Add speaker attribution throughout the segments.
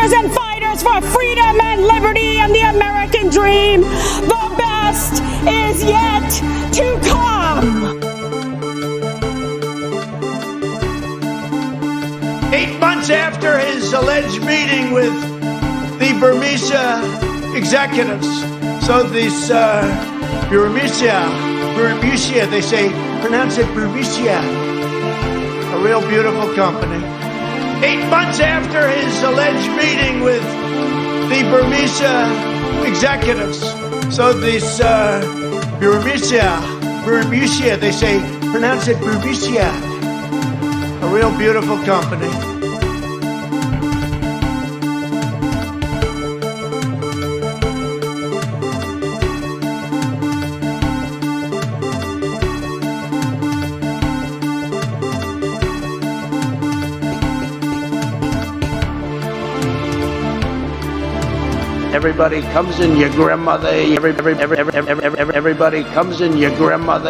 Speaker 1: warriors and fighters for freedom and liberty and the American dream. The best is yet to come.
Speaker 2: 8 months after his alleged meeting with the Burmese executives, so this Burmese, they say, pronounce it Burmese, a real beautiful company. 8 months after his alleged meeting with the Burmese executives, so this Burmese, they say, pronounce it Burmese, a real beautiful company. Everybody comes in your grandmother. Everybody comes in your grandmother.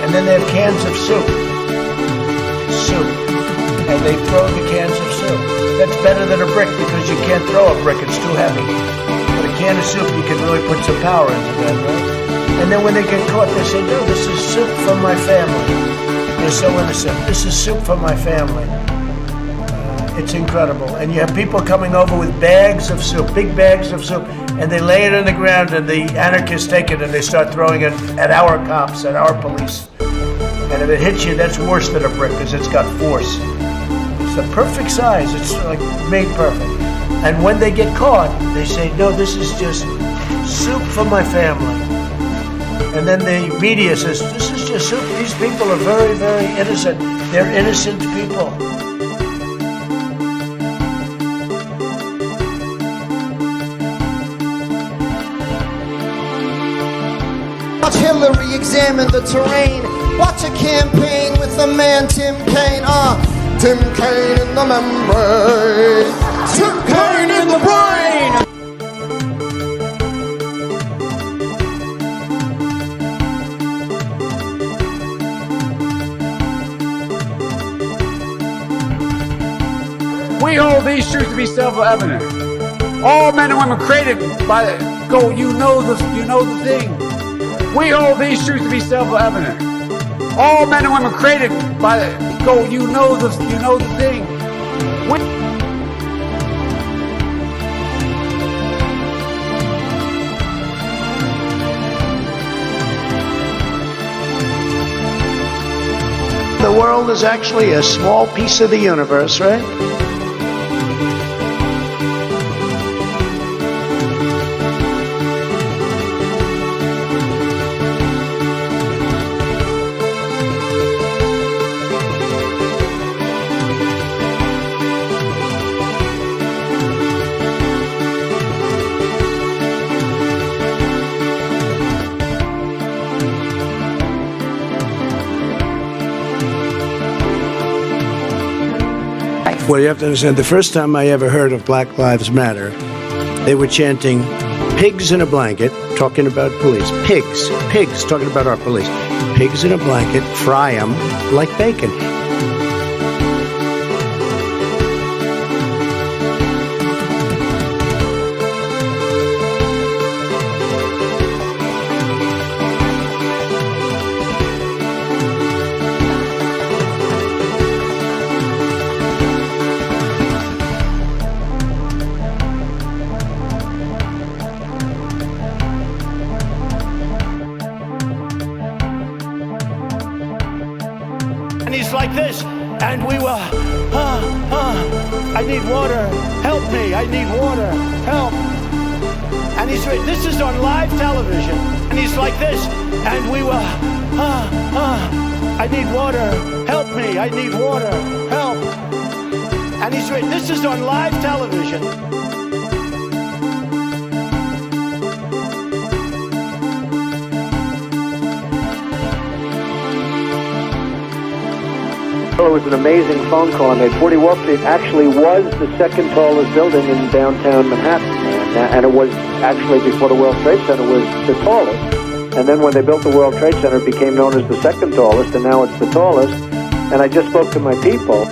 Speaker 2: And then they have cans of soup. And they throw the cans of soup. That's better than a brick because you can't throw a brick, it's too heavy. But a can of soup, you can really put some power into that, right? And then when they get caught, they say, no, this is soup from my family. They're so innocent. This is soup from my family. It's incredible. And you have people coming over with bags of soup, big bags of soup, and they lay it on the ground, and the anarchists take it and they start throwing it at our cops, at our police. And if it hits you, that's worse than a brick because it's got force. It's the perfect size. It's like made perfect. And when they get caught, they say, no, this is just soup from my family. And then the media says, this is just soup. These people are very, very innocent. They're innocent people.
Speaker 3: Watch Hillary examine the terrain. Watch a campaign with the man Tim Kaine. Tim Kaine in the membrane. Tim Kaine in the brain.
Speaker 4: We hold these truths to be self-evident. All men and women created by you know the thing. We hold these truths to be self-evident. All men and women created by you know the thing.
Speaker 2: The world is actually a small piece of the universe, right?
Speaker 5: Well, you have to understand, the first time I ever heard of Black Lives Matter, they were chanting, pigs in a blanket, talking about police. Pigs, talking about our police. Pigs in a blanket, fry them like bacon.
Speaker 2: And he's like this, and we were, I need water, help me, I need water, help. And he's, this is on live television, and he's like this, and we were, I need water, help me, I need water, help. And he's, this is on live television.
Speaker 6: It was an amazing phone call I made. 40 Wall Street actually was the second tallest building in downtown Manhattan, and it was actually, before the World Trade Center, was the tallest. And then when they built the World Trade Center, it became known as the second tallest, and now it's the tallest. And I just spoke to my people.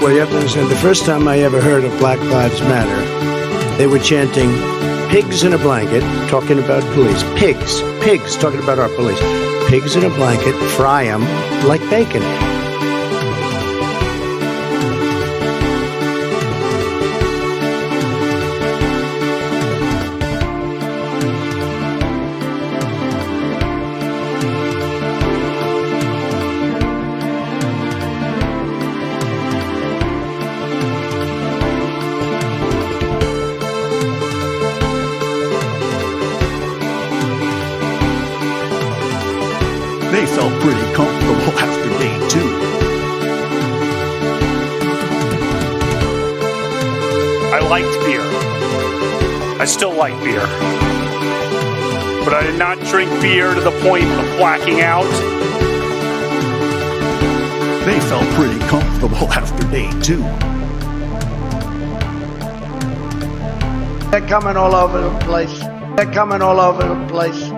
Speaker 5: Well, you have to understand, the first time I ever heard of Black Lives Matter, they were chanting, pigs in a blanket, talking about police. Pigs, pigs, talking about our police. Pigs in a blanket, fry them like bacon.
Speaker 7: They felt pretty comfortable after day 2.
Speaker 8: I liked beer. I still like beer. But I did not drink beer to the point of blacking out.
Speaker 7: They felt pretty comfortable after day 2.
Speaker 2: They're coming all over the place. They're coming all over the place.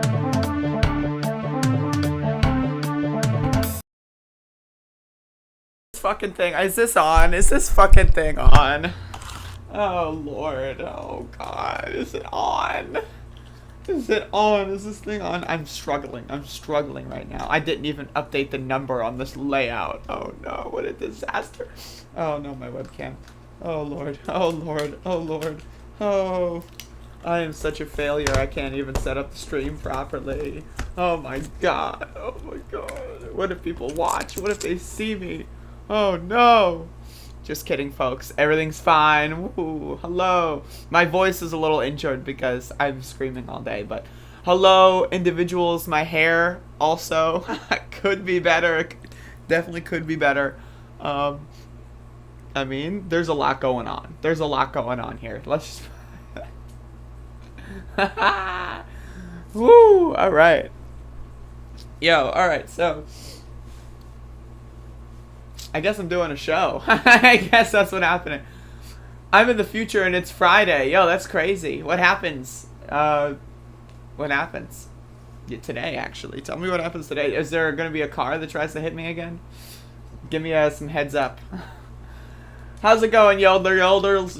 Speaker 9: Fucking thing. Is this on? Is this fucking thing on? Oh Lord. Oh God. Is it on? Is it on? Is this thing on? I'm struggling. I'm struggling right now. I didn't even update the number on this layout. Oh no. What a disaster. Oh no, my webcam. Oh Lord. Oh Lord. Oh Lord. Oh. I am such a failure. I can't even set up the stream properly. Oh my God. Oh my God. What if people watch? What if they see me? Oh no! Just kidding, folks. Everything's fine. Woo, hello. My voice is a little injured because I'm screaming all day, but hello, individuals. My hair also could be better. Definitely could be better. I mean, there's a lot going on. There's a lot going on here. Let's just... Woo! Alright. Yo, alright, so... I guess I'm doing a show. I guess that's what's happening. I'm in the future and it's Friday. Yo, that's crazy. What happens? What happens? Yeah, today, actually. Tell me what happens today. Is there going to be a car that tries to hit me again? Give me some heads up. How's it going, yodelers?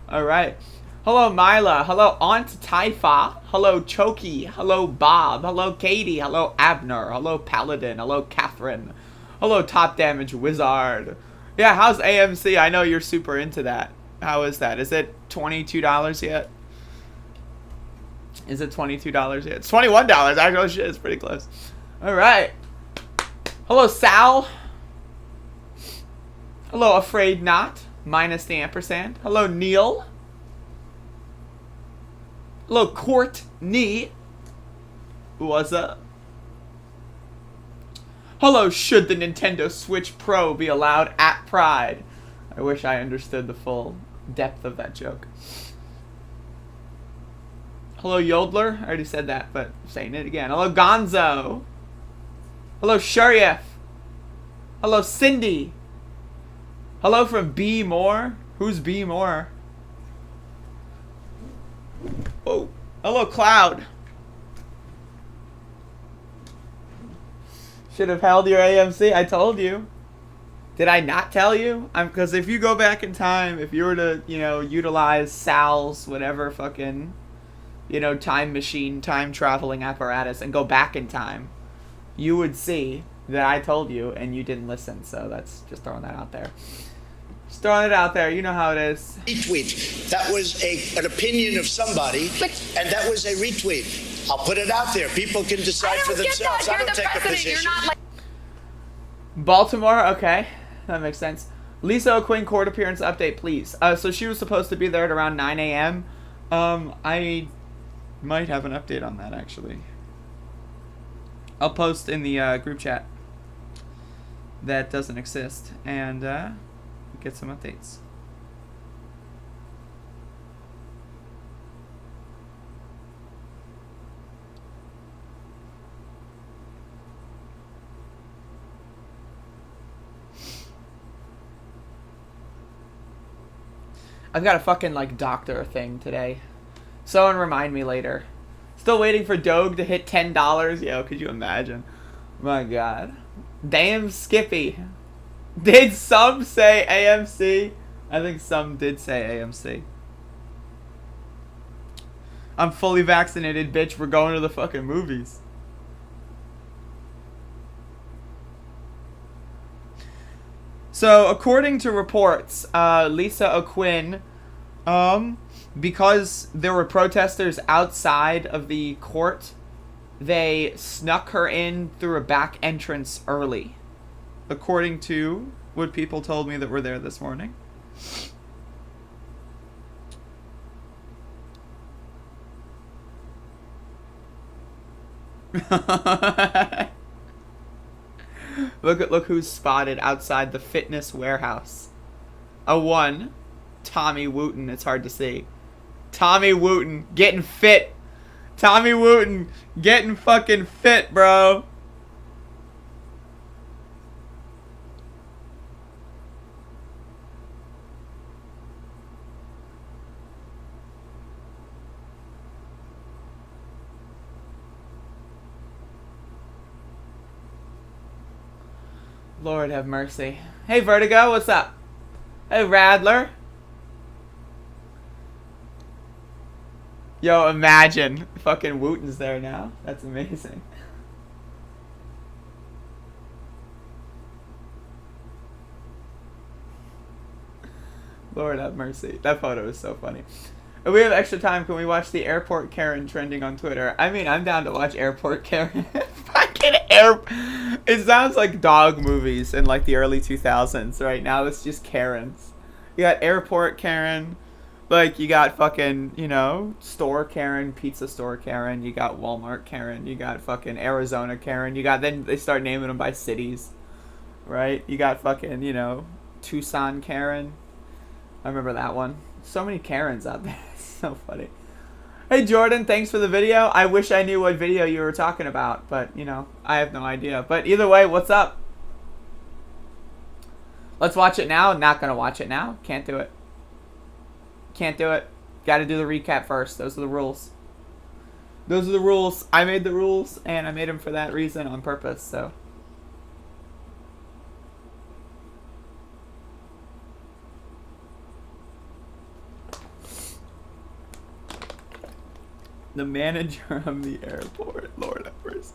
Speaker 9: Alright. Hello, Mila. Hello, Aunt Taifa. Hello, Choki. Hello, Bob. Hello, Katie. Hello, Abner. Hello, Paladin. Hello, Catherine. Hello, Top Damage Wizard. Yeah, how's AMC? I know you're super into that. How is that? Is it $22 yet? Is it $22 yet? It's $21. Actually, shit, it's pretty close. All right. Hello, Sal. Hello, Afraid Not. Minus the ampersand. Hello, Neil. Hello, Courtney. What's up? Hello, should the Nintendo Switch Pro be allowed at Pride? I wish I understood the full depth of that joke. Hello, Yodeler. I already said that, but I'm saying it again. Hello, Gonzo. Hello, Shurief. Hello, Cindy. Hello from B More. Who's B More? Hello, Cloud. Should have held your AMC. I told you. Did I not tell you? Because if you go back in time, if you were to, you know, utilize Sal's whatever fucking, you know, time machine, time traveling apparatus and go back in time, you would see that I told you and you didn't listen. So that's just throwing that out there. Just throwing it out there. You know how it is.
Speaker 10: Retweet. That was an opinion of somebody, and that was a retweet. I'll put it out there. People can decide for themselves. I don't take a position.
Speaker 9: Baltimore, okay. That makes sense. Lisa O'Quinn court appearance update, please. So she was supposed to be there at around 9 a.m. I might have an update on that, actually. I'll post in the group chat that doesn't exist and get some updates. I've got a fucking, like, doctor thing today. Someone remind me later. Still waiting for Doge to hit $10. Yo, could you imagine? My God. Damn Skippy. Did some say AMC? I think some did say AMC. I'm fully vaccinated, bitch. We're going to the fucking movies. So, according to reports, Lisa O'Quinn, because there were protesters outside of the court, they snuck her in through a back entrance early. According to what people told me that were there this morning. Look who's spotted outside the fitness warehouse. A 1, Tommy Wooten. It's hard to see. Tommy Wooten getting fit. Tommy Wooten getting fucking fit, bro. Lord have mercy. Hey, Vertigo, what's up? Hey, Radler. Yo, imagine. Fucking Wooten's there now. That's amazing. Lord have mercy. That photo is so funny. If we have extra time, can we watch the Airport Karen trending on Twitter? I mean, I'm down to watch Airport Karen. Fucking It sounds like dog movies in like the early 2000s. Right now, it's just Karens. You got Airport Karen. Like, you got fucking, you know, store Karen, pizza store Karen. You got Walmart Karen. You got fucking Arizona Karen. You got, then they start naming them by cities. Right? You got fucking, you know, Tucson Karen. I remember that one. So many Karens out there. It's so funny. Hey, Jordan, thanks for the video. I wish I knew what video you were talking about, but, you know, I have no idea. But either way, what's up? Let's watch it now. Not gonna watch it now. Can't do it. Can't do it. Gotta do the recap first. Those are the rules. Those are the rules. I made the rules, and I made them for that reason on purpose, so. The manager of the airport. Lord have mercy.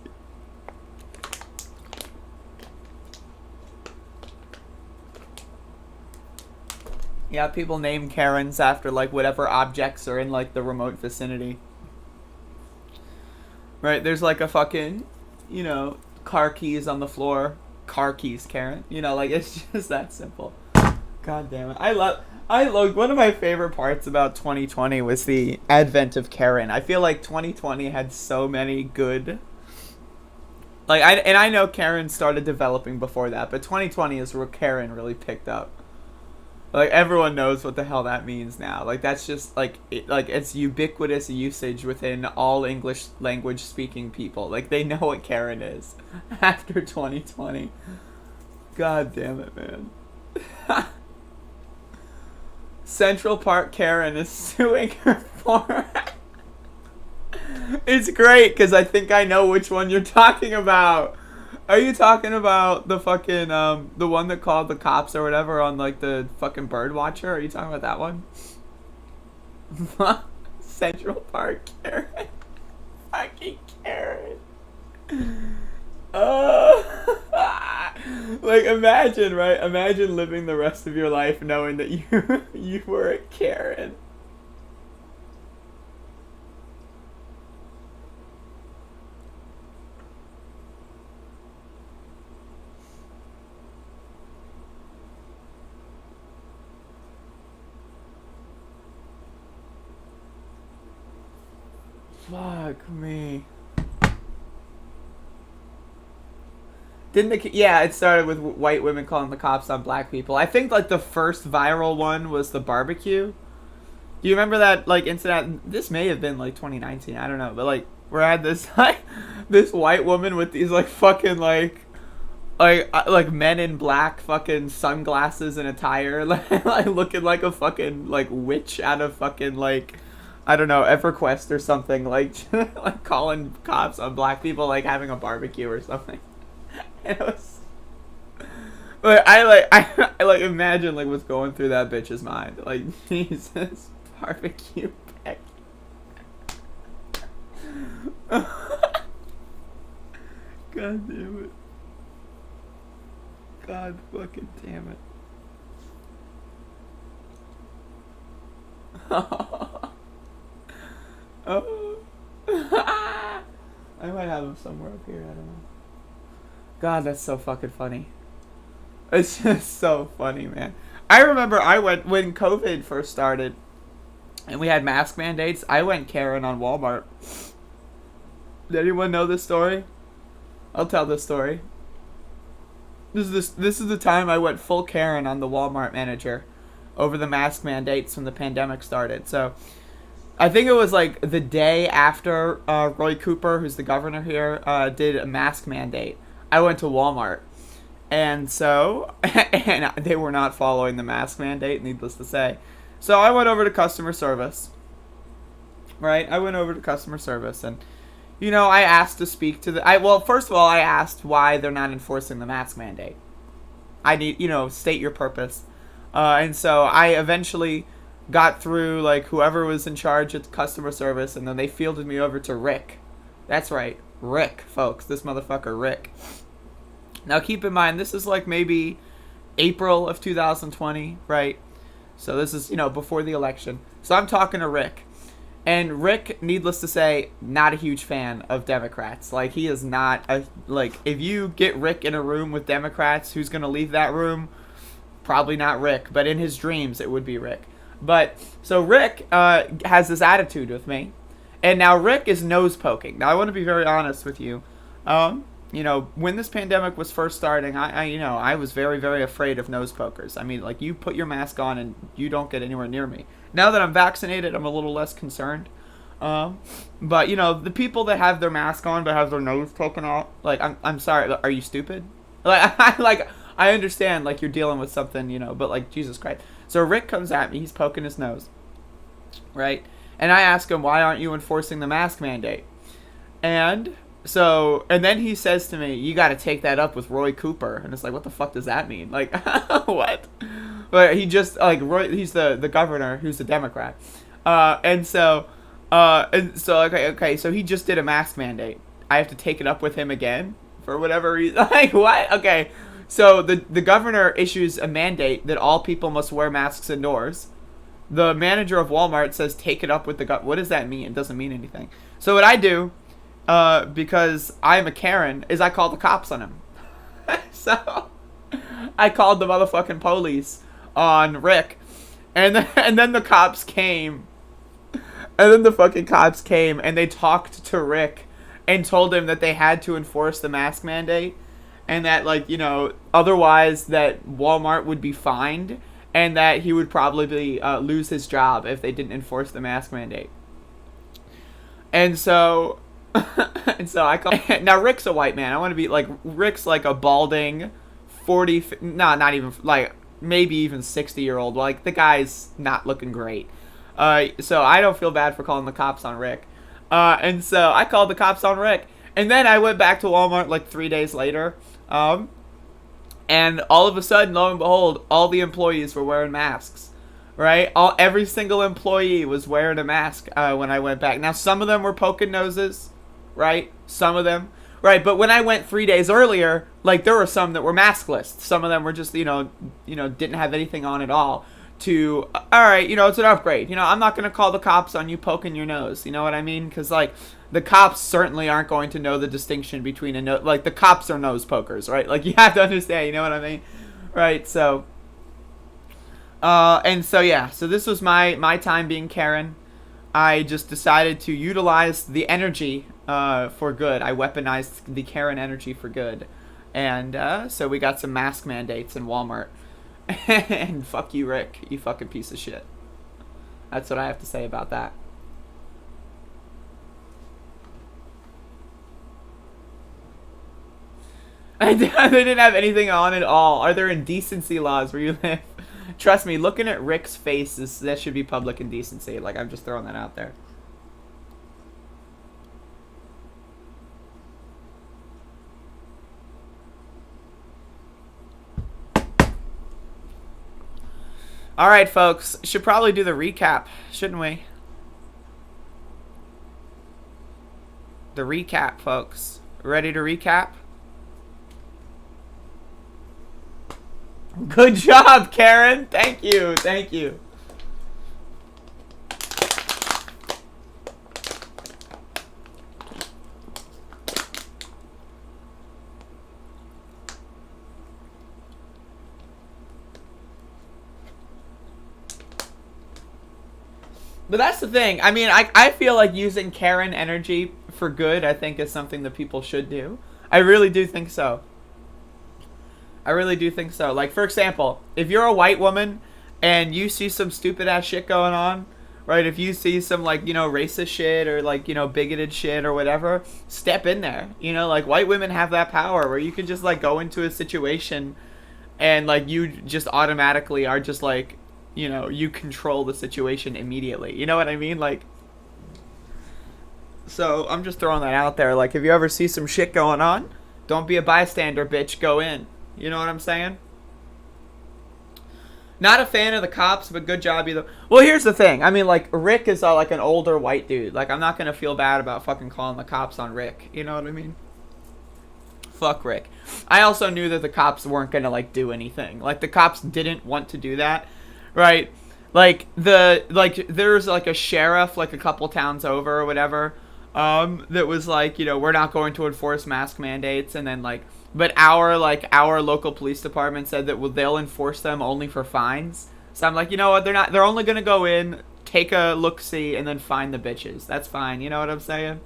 Speaker 9: Yeah, people name Karens after, like, whatever objects are in, like, the remote vicinity. Right, there's, like, a fucking, you know, car keys on the floor. Car keys, Karen. You know, like, it's just that simple. God damn it. I love, one of my favorite parts about 2020 was the advent of Karen. I feel like 2020 had so many good... Like, I know Karen started developing before that, but 2020 is where Karen really picked up. Like, everyone knows what the hell that means now. Like, that's just, like, it's ubiquitous usage within all English language speaking people. Like, they know what Karen is after 2020. God damn it, man. Central Park Karen is suing her for... It's great because I think I know which one you're talking about. Are you talking about the fucking the one that called the cops or whatever on like the fucking bird watcher? Are you talking about that one? Central Park Karen. Fucking Karen. Like imagine, right? Imagine living the rest of your life knowing that you were a Karen. Fuck me. Yeah, it started with white women calling the cops on black people. I think like the first viral one was the barbecue. Do you remember that like incident? This may have been like 2019. I don't know, but like where I had this like this white woman with these like fucking like men in black fucking sunglasses and attire, like looking like a fucking like witch out of fucking like I don't know EverQuest or something, like like calling cops on black people like having a barbecue or something. And it was like I imagine like what's going through that bitch's mind. Like Jesus, barbecue Becky. God damn it. God fucking damn it. Oh. I might have him somewhere up here, I don't know. God, that's so fucking funny. It's just so funny, man. I remember I went, when COVID first started, and we had mask mandates, I went Karen on Walmart. Did anyone know this story? I'll tell this story. This is the time I went full Karen on the Walmart manager over the mask mandates when the pandemic started. So, I think it was like the day after Roy Cooper, who's the governor here, did a mask mandate. I went to Walmart, and so, and they were not following the mask mandate, needless to say. So I went over to customer service, right? I went over to customer service, and, you know, I asked to speak to well, first of all, I asked why they're not enforcing the mask mandate. I need, you know, state your purpose. And so I eventually got through, like, whoever was in charge of customer service, and then they fielded me over to Rick. That's right. Rick, folks. This motherfucker, Rick. Now, keep in mind, this is like maybe April of 2020, right? So this is, you know, before the election. So I'm talking to Rick. And Rick, needless to say, not a huge fan of Democrats. Like, he is not a, like, if you get Rick in a room with Democrats, who's going to leave that room? Probably not Rick. But in his dreams, it would be Rick. But, so Rick has this attitude with me. And now Rick is nose poking. Now, I want to be very honest with you. You know, when this pandemic was first starting, I was very, very afraid of nose pokers. I mean, like, you put your mask on and you don't get anywhere near me. Now that I'm vaccinated, I'm a little less concerned. But, you know, the people that have their mask on but have their nose poking out, like, I'm sorry, are you stupid? Like, I understand, like, you're dealing with something, you know, but, like, Jesus Christ. So Rick comes at me, he's poking his nose, right? And I ask him, why aren't you enforcing the mask mandate? And so, and then he says to me, you got to take that up with Roy Cooper. And it's like, what the fuck does that mean? Like, what? But he just, like, Roy, he's the governor who's a Democrat. And so, okay, so he just did a mask mandate. I have to take it up with him again for whatever reason. Like, what? Okay. So the governor issues a mandate that all people must wear masks indoors. The manager of Walmart says take it up with the what does that mean? It doesn't mean anything. So what I do, because I'm a Karen, is I call the cops on him. So I called the motherfucking police on Rick, and then the cops came, and then the fucking cops came and they talked to Rick and told him that they had to enforce the mask mandate, and that, like, you know, otherwise that Walmart would be fined. And that he would probably lose his job if they didn't enforce the mask mandate. And so, I call. Now Rick's a white man. I want to be like, Rick's like a balding, 40. Not even like maybe even 60-year-old. Like, the guy's not looking great. So I don't feel bad for calling the cops on Rick. And so I called the cops on Rick. And then I went back to Walmart like 3 days later. And all of a sudden, lo and behold, all the employees were wearing masks. Right? Every single employee was wearing a mask when I went back. Now, some of them were poking noses. Right? Some of them. Right, but when I went 3 days earlier, like, there were some that were maskless. Some of them were just, didn't have anything on at all. All right, it's an upgrade. I'm not going to call the cops on you poking your nose. You know what I mean? Because, like, the cops certainly aren't going to know the distinction between the cops are nose pokers, right? Like, you have to understand, you know what I mean? Right, so, so this was my time being Karen. I just decided to utilize the energy for good. I weaponized the Karen energy for good. And so we got some mask mandates in Walmart. And fuck you, Rick, you fucking piece of shit. That's what I have to say about that. They didn't have anything on at all. Are there indecency laws where you live? Trust me, looking at Rick's face, that should be public indecency. Like, I'm just throwing that out there. Alright, folks. Should probably do the recap, shouldn't we? The recap, folks. Ready to recap? Good job, Karen. Thank you. Thank you. But that's the thing. I mean, I feel like using Karen energy for good, I think, is something that people should do. I really do think so. I really do think so. Like, for example, if you're a white woman and you see some stupid ass shit going on, right? If you see some, like, racist shit or, like, bigoted shit or whatever, step in there. Like, white women have that power where you can just, like, go into a situation and, like, you just automatically are just, like, you control the situation immediately. You know what I mean? Like, so I'm just throwing that out there. Like, if you ever see some shit going on, don't be a bystander, bitch. Go in. You know what I'm saying? Not a fan of the cops, but good job either. Well, here's the thing. I mean, like, Rick is like an older white dude. Like, I'm not going to feel bad about fucking calling the cops on Rick. You know what I mean? Fuck Rick. I also knew that the cops weren't going to, like, do anything. Like, the cops didn't want to do that. Right? Like, there's, like, a sheriff, like, a couple towns over or whatever, that was like, we're not going to enforce mask mandates. And then, like, but our local police department said that they'll enforce them only for fines. So I'm like, you know what? They're only going to go in, take a look-see, and then fine the bitches. That's fine. You know what I'm saying?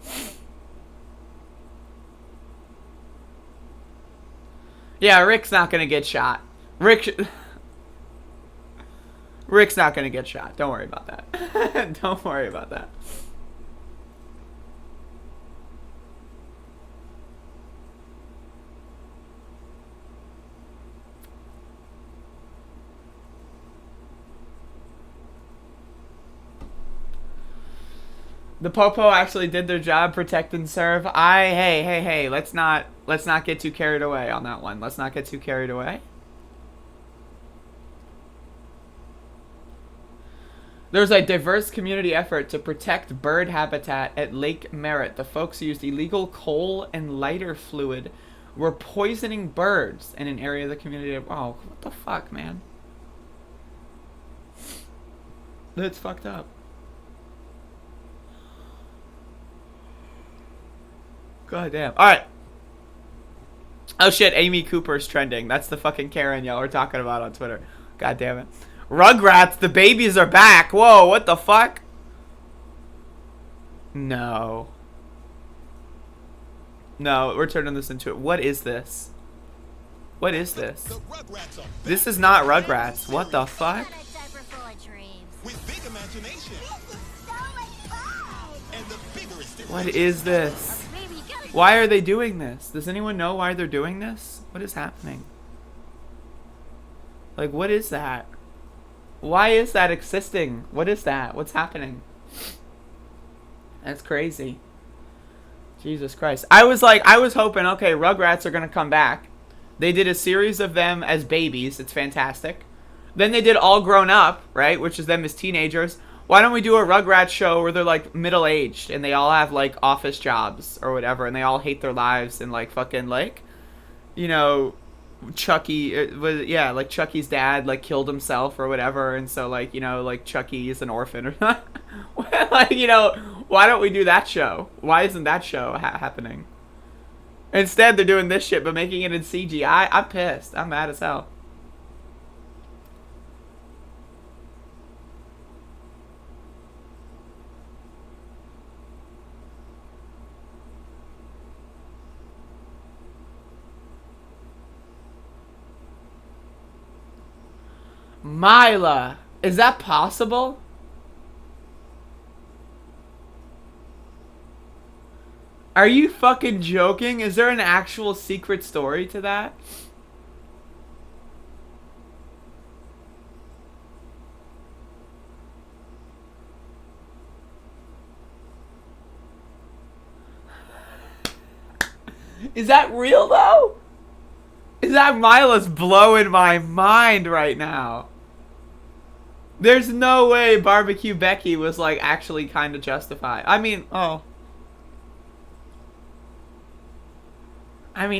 Speaker 9: Yeah, Rick's not going to get shot. Rick's not going to get shot. Don't worry about that. Don't worry about that. The Popo actually did their job, protect and serve. Hey, let's not get too carried away on that one. Let's not get too carried away. There's a diverse community effort to protect bird habitat at Lake Merritt. The folks used illegal coal and lighter fluid were poisoning birds in an area of the community. Oh, what the fuck, man? That's fucked up. God damn. Alright. Oh shit, Amy Cooper's trending. That's the fucking Karen y'all were talking about on Twitter. God damn it. Rugrats, the babies are back. Whoa, what the fuck? No. No, we're turning this into it. What is this? What is this? This is not Rugrats. What the fuck? What is this? Why are they doing this? Does anyone know why they're doing this? What is happening? Like, what is that? Why is that existing? What is that? What's happening? That's crazy. Jesus Christ. I was hoping, okay, Rugrats are going to come back. They did a series of them as babies. It's fantastic. Then they did All Grown Up, right? Which is them as teenagers. Why don't we do a Rugrats show where they're, like, middle-aged and they all have, like, office jobs or whatever and they all hate their lives and, like, fucking, like, you know, Chucky, like, Chucky's dad, like, killed himself or whatever, and so, like, you know, like, Chucky is an orphan or like, you know, why don't we do that show? Why isn't that show happening? Instead, they're doing this shit, but making it in CGI. I'm pissed. I'm mad as hell. Mila, is that possible? Are you fucking joking? Is there an actual secret story to that? Is that real though? Is that Mila's blowing my mind right now? There's no way Barbecue Becky was like actually kind of justified. I mean,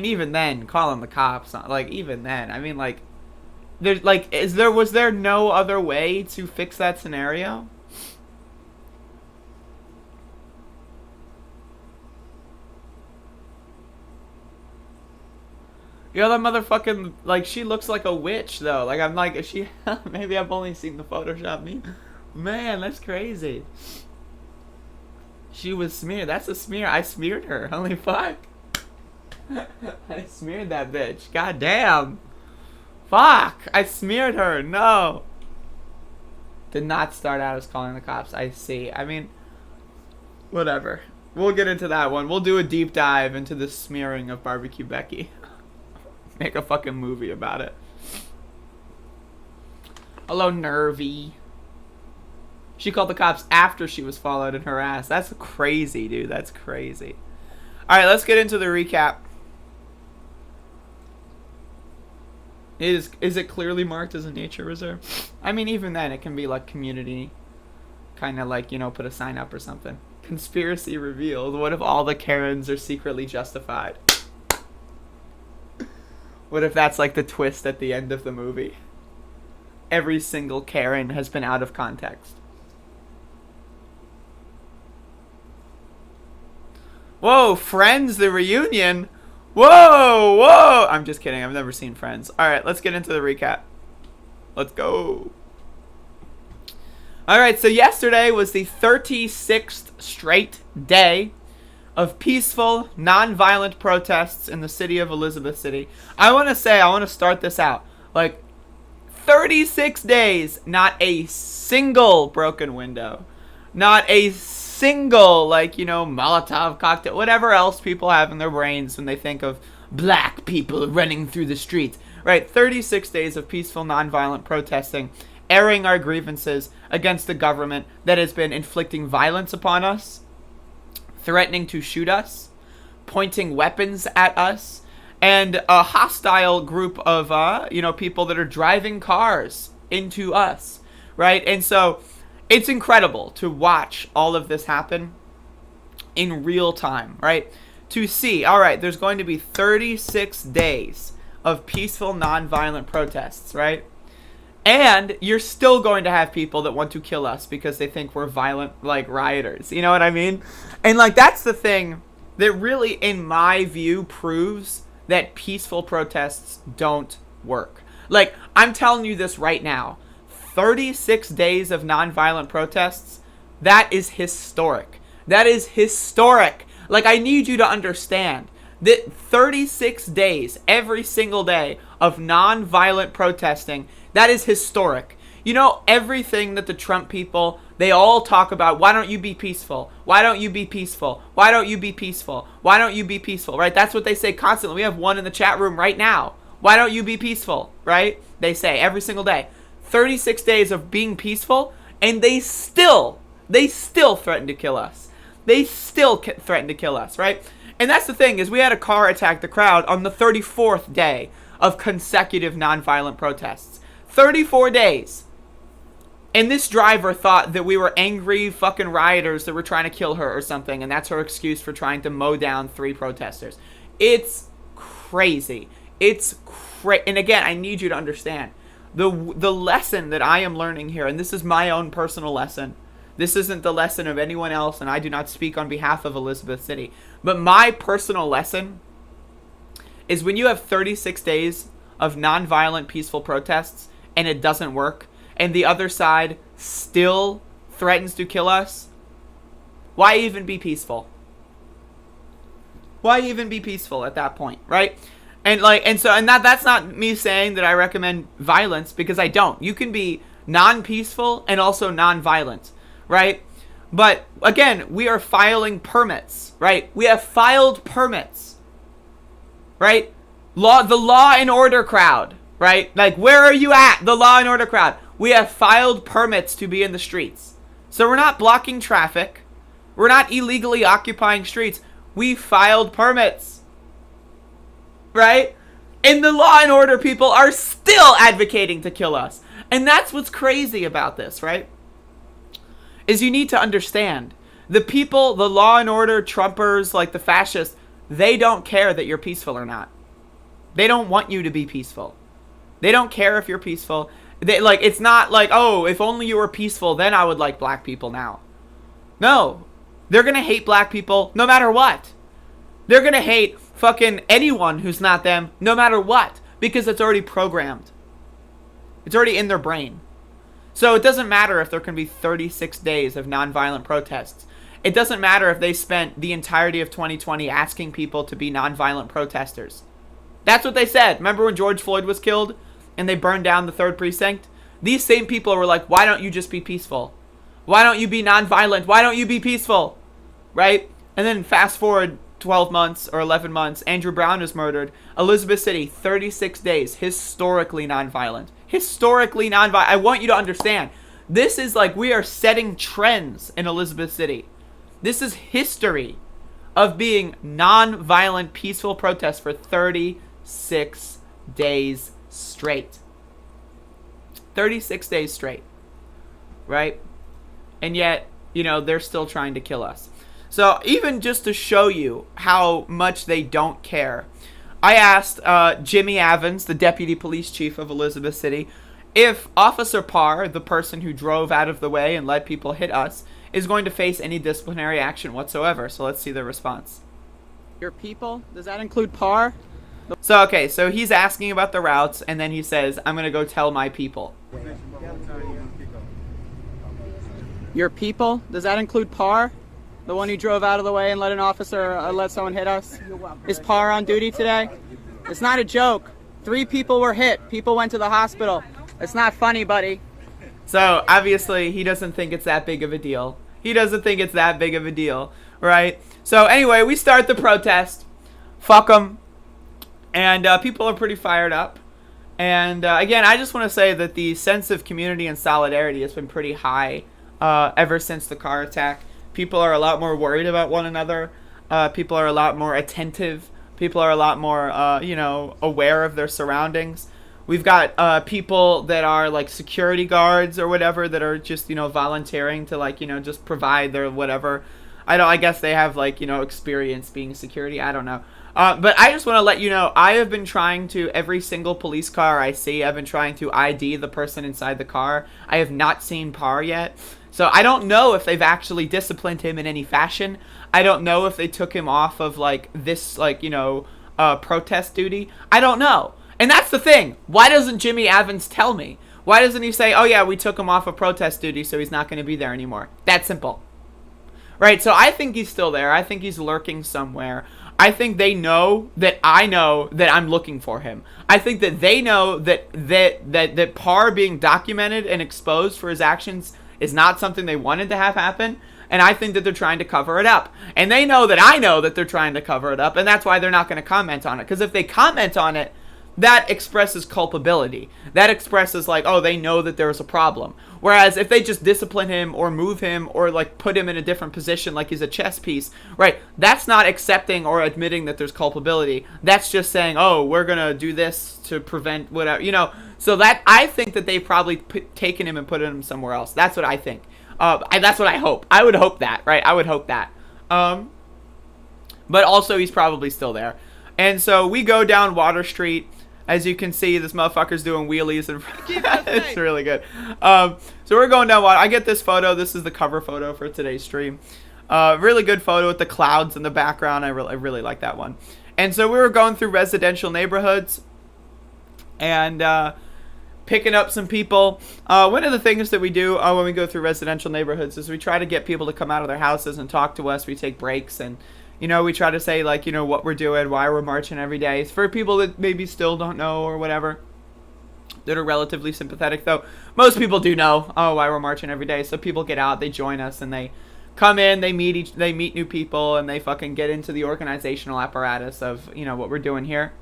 Speaker 9: even then, calling the cops, like, even then, I mean, like, there's, like, was there no other way to fix that scenario? Yo, that motherfucking, like, she looks like a witch, though. Like, I'm like, is she, maybe I've only seen the Photoshop me. Man, that's crazy. She was smeared. That's a smear. I smeared her. Holy fuck. I smeared that bitch. God damn. Fuck. I smeared her. No. Did not start out as calling the cops. I see. I mean, whatever. We'll get into that one. We'll do a deep dive into the smearing of Barbecue Becky. Make a fucking movie about it. Hello, Nervy. She called the cops after she was followed and harassed. That's crazy, dude. That's crazy. Alright, let's get into the recap. Is it clearly marked as a nature reserve? I mean, even then, it can be like community. Kind of like, you know, put a sign up or something. Conspiracy revealed. What if all the Karens are secretly justified? What if that's like the twist at the end of the movie? Every single Karen has been out of context. Whoa, Friends, the reunion. Whoa, whoa. I'm just kidding. I've never seen Friends. All right, let's get into the recap. Let's go. All right, so yesterday was the 36th straight day of peaceful, non-violent protests in the city of Elizabeth City. I want to start this out. Like, 36 days, not a single broken window. Not a single, like, you know, Molotov cocktail, whatever else people have in their brains when they think of black people running through the streets. Right, 36 days of peaceful, non-violent protesting, airing our grievances against the government that has been inflicting violence upon us, threatening to shoot us, pointing weapons at us, and a hostile group of, people that are driving cars into us, right? And so it's incredible to watch all of this happen in real time, right? To see, all right, there's going to be 36 days of peaceful, non-violent protests, right? And you're still going to have people that want to kill us because they think we're violent, like, rioters. You know what I mean? And, like, that's the thing that really, in my view, proves that peaceful protests don't work. Like, I'm telling you this right now. 36 days of nonviolent protests, that is historic. That is historic. Like, I need you to understand that 36 days, every single day, of nonviolent protesting, that is historic. You know, everything that the Trump people, they all talk about, why don't you be peaceful? Why don't you be peaceful? Why don't you be peaceful? Why don't you be peaceful? Right? That's what they say constantly. We have one in the chat room right now. Why don't you be peaceful? Right? They say every single day. 36 days of being peaceful, and they still threaten to kill us. They still threatened to kill us, right? And that's the thing, is we had a car attack the crowd on the 34th day of consecutive nonviolent protests. 34 days. And this driver thought that we were angry fucking rioters that were trying to kill her or something, and that's her excuse for trying to mow down 3 protesters. It's crazy. It's crazy. And again, I need you to understand the lesson that I am learning here, and this is my own personal lesson. This isn't the lesson of anyone else, and I do not speak on behalf of Elizabeth City. But my personal lesson is when you have 36 days of nonviolent, peaceful protests, and it doesn't work, and the other side still threatens to kill us, why even be peaceful? Why even be peaceful at that point, right? And that's not me saying that I recommend violence, because I don't. You can be non-peaceful and also non-violent, right? But again, we are filing permits, right? We have filed permits, right? The law and order crowd, right? Like, where are you at, the law and order crowd? We have filed permits to be in the streets. So we're not blocking traffic. We're not illegally occupying streets. We filed permits, right? And the law and order people are still advocating to kill us. And that's what's crazy about this, right? Is you need to understand, the people, the law and order Trumpers, like the fascists, they don't care that you're peaceful or not. They don't want you to be peaceful. They don't care if you're peaceful. It's not like, oh, if only you were peaceful, then I would like black people now. No. They're going to hate black people no matter what. They're going to hate fucking anyone who's not them no matter what, because it's already programmed. It's already in their brain. So it doesn't matter if there can be 36 days of nonviolent protests. It doesn't matter if they spent the entirety of 2020 asking people to be nonviolent protesters. That's what they said. Remember when George Floyd was killed and they burned down the 3rd precinct? These same people were like, why don't you just be peaceful? Why don't you be nonviolent? Why don't you be peaceful? Right? And then fast forward 12 months or 11 months, Andrew Brown is murdered. Elizabeth City, 36 days, historically nonviolent. Historically nonviolent. I want you to understand, this is like, we are setting trends in Elizabeth City. This is history of being nonviolent, peaceful protests for 36 days straight. 36 days straight. Right? And yet, they're still trying to kill us. So even just to show you how much they don't care, I asked Jimmy Evans, the deputy police chief of Elizabeth City, if Officer Parr, the person who drove out of the way and let people hit us, is going to face any disciplinary action whatsoever. So let's see the response. Your people? Does that include Parr? So he's asking about the routes, and then he says, I'm going to go tell my people. Your people? Does that include Parr? The one who drove out of the way and let an officer let someone hit us? Is Parr on duty today? It's not a joke. 3 people were hit. People went to the hospital. It's not funny, buddy. So obviously he doesn't think it's that big of a deal. He doesn't think it's that big of a deal, right? So anyway, we start the protest. Fuck them. And people are pretty fired up. And again, I just want to say that the sense of community and solidarity has been pretty high ever since the car attack. People are a lot more worried about one another. People are a lot more attentive. People are a lot more, aware of their surroundings. We've got people that are like security guards or whatever that are just, volunteering to just provide their whatever. I guess they have experience being security. I don't know. But I just want to let you know, I have been trying to, every single police car I see, I've been trying to ID the person inside the car. I have not seen Parr yet. So I don't know if they've actually disciplined him in any fashion. I don't know if they took him off of this protest duty. I don't know. And that's the thing. Why doesn't Jimmy Evans tell me? Why doesn't he say, oh yeah, we took him off of protest duty, so he's not going to be there anymore? That simple. Right? So I think he's still there. I think he's lurking somewhere. I think they know that I know that I'm looking for him. I think that they know that Parr being documented and exposed for his actions is not something they wanted to have happen, and I think that they're trying to cover it up. And they know that I know that they're trying to cover it up, and that's why they're not going to comment on it. Because if they comment on it, that expresses culpability. That expresses like, oh, they know that there was a problem. Whereas if they just discipline him or move him or like put him in a different position like he's a chess piece, right? That's not accepting or admitting that there's culpability. That's just saying, oh, we're going to do this to prevent whatever, you know. So that, I think that they've probably taken him and put him somewhere else. That's what I think. That's what I hope. I would hope that, right? I would hope that. But also he's probably still there. And so we go down Water Street. As you can see, this motherfucker's doing wheelies. And it's really good. So we're going down Water. I get this photo. This is the cover photo for today's stream. Really good photo with the clouds in the background. I really like that one. And so we were going through residential neighborhoods and picking up some people. One of the things that we do when we go through residential neighborhoods is we try to get people to come out of their houses and talk to us. We take breaks and, you know, we try to say, like, you know, what we're doing, why we're marching every day. It's for people that maybe still don't know or whatever, that are relatively sympathetic, though most people do know, why we're marching every day. So people get out, they join us, and they come in, they meet new people, and they fucking get into the organizational apparatus of, you know, what we're doing here.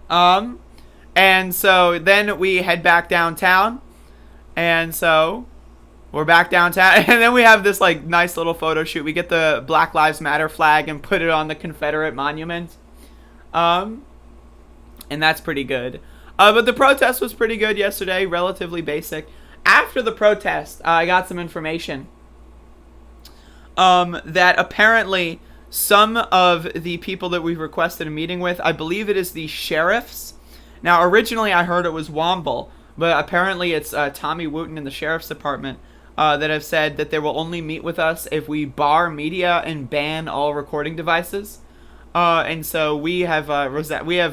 Speaker 9: And so then we head back downtown, and so we're back downtown, and then we have this like nice little photo shoot. We get the Black Lives Matter flag and put it on the Confederate monument, and that's pretty good. But the protest was pretty good yesterday, relatively basic. After the protest, I got some information that apparently some of the people that we've requested a meeting with, I believe it is the sheriffs. Now, originally I heard it was Womble, but apparently it's Tommy Wooten in the sheriff's department that have said that they will only meet with us if we bar media and ban all recording devices. And so we have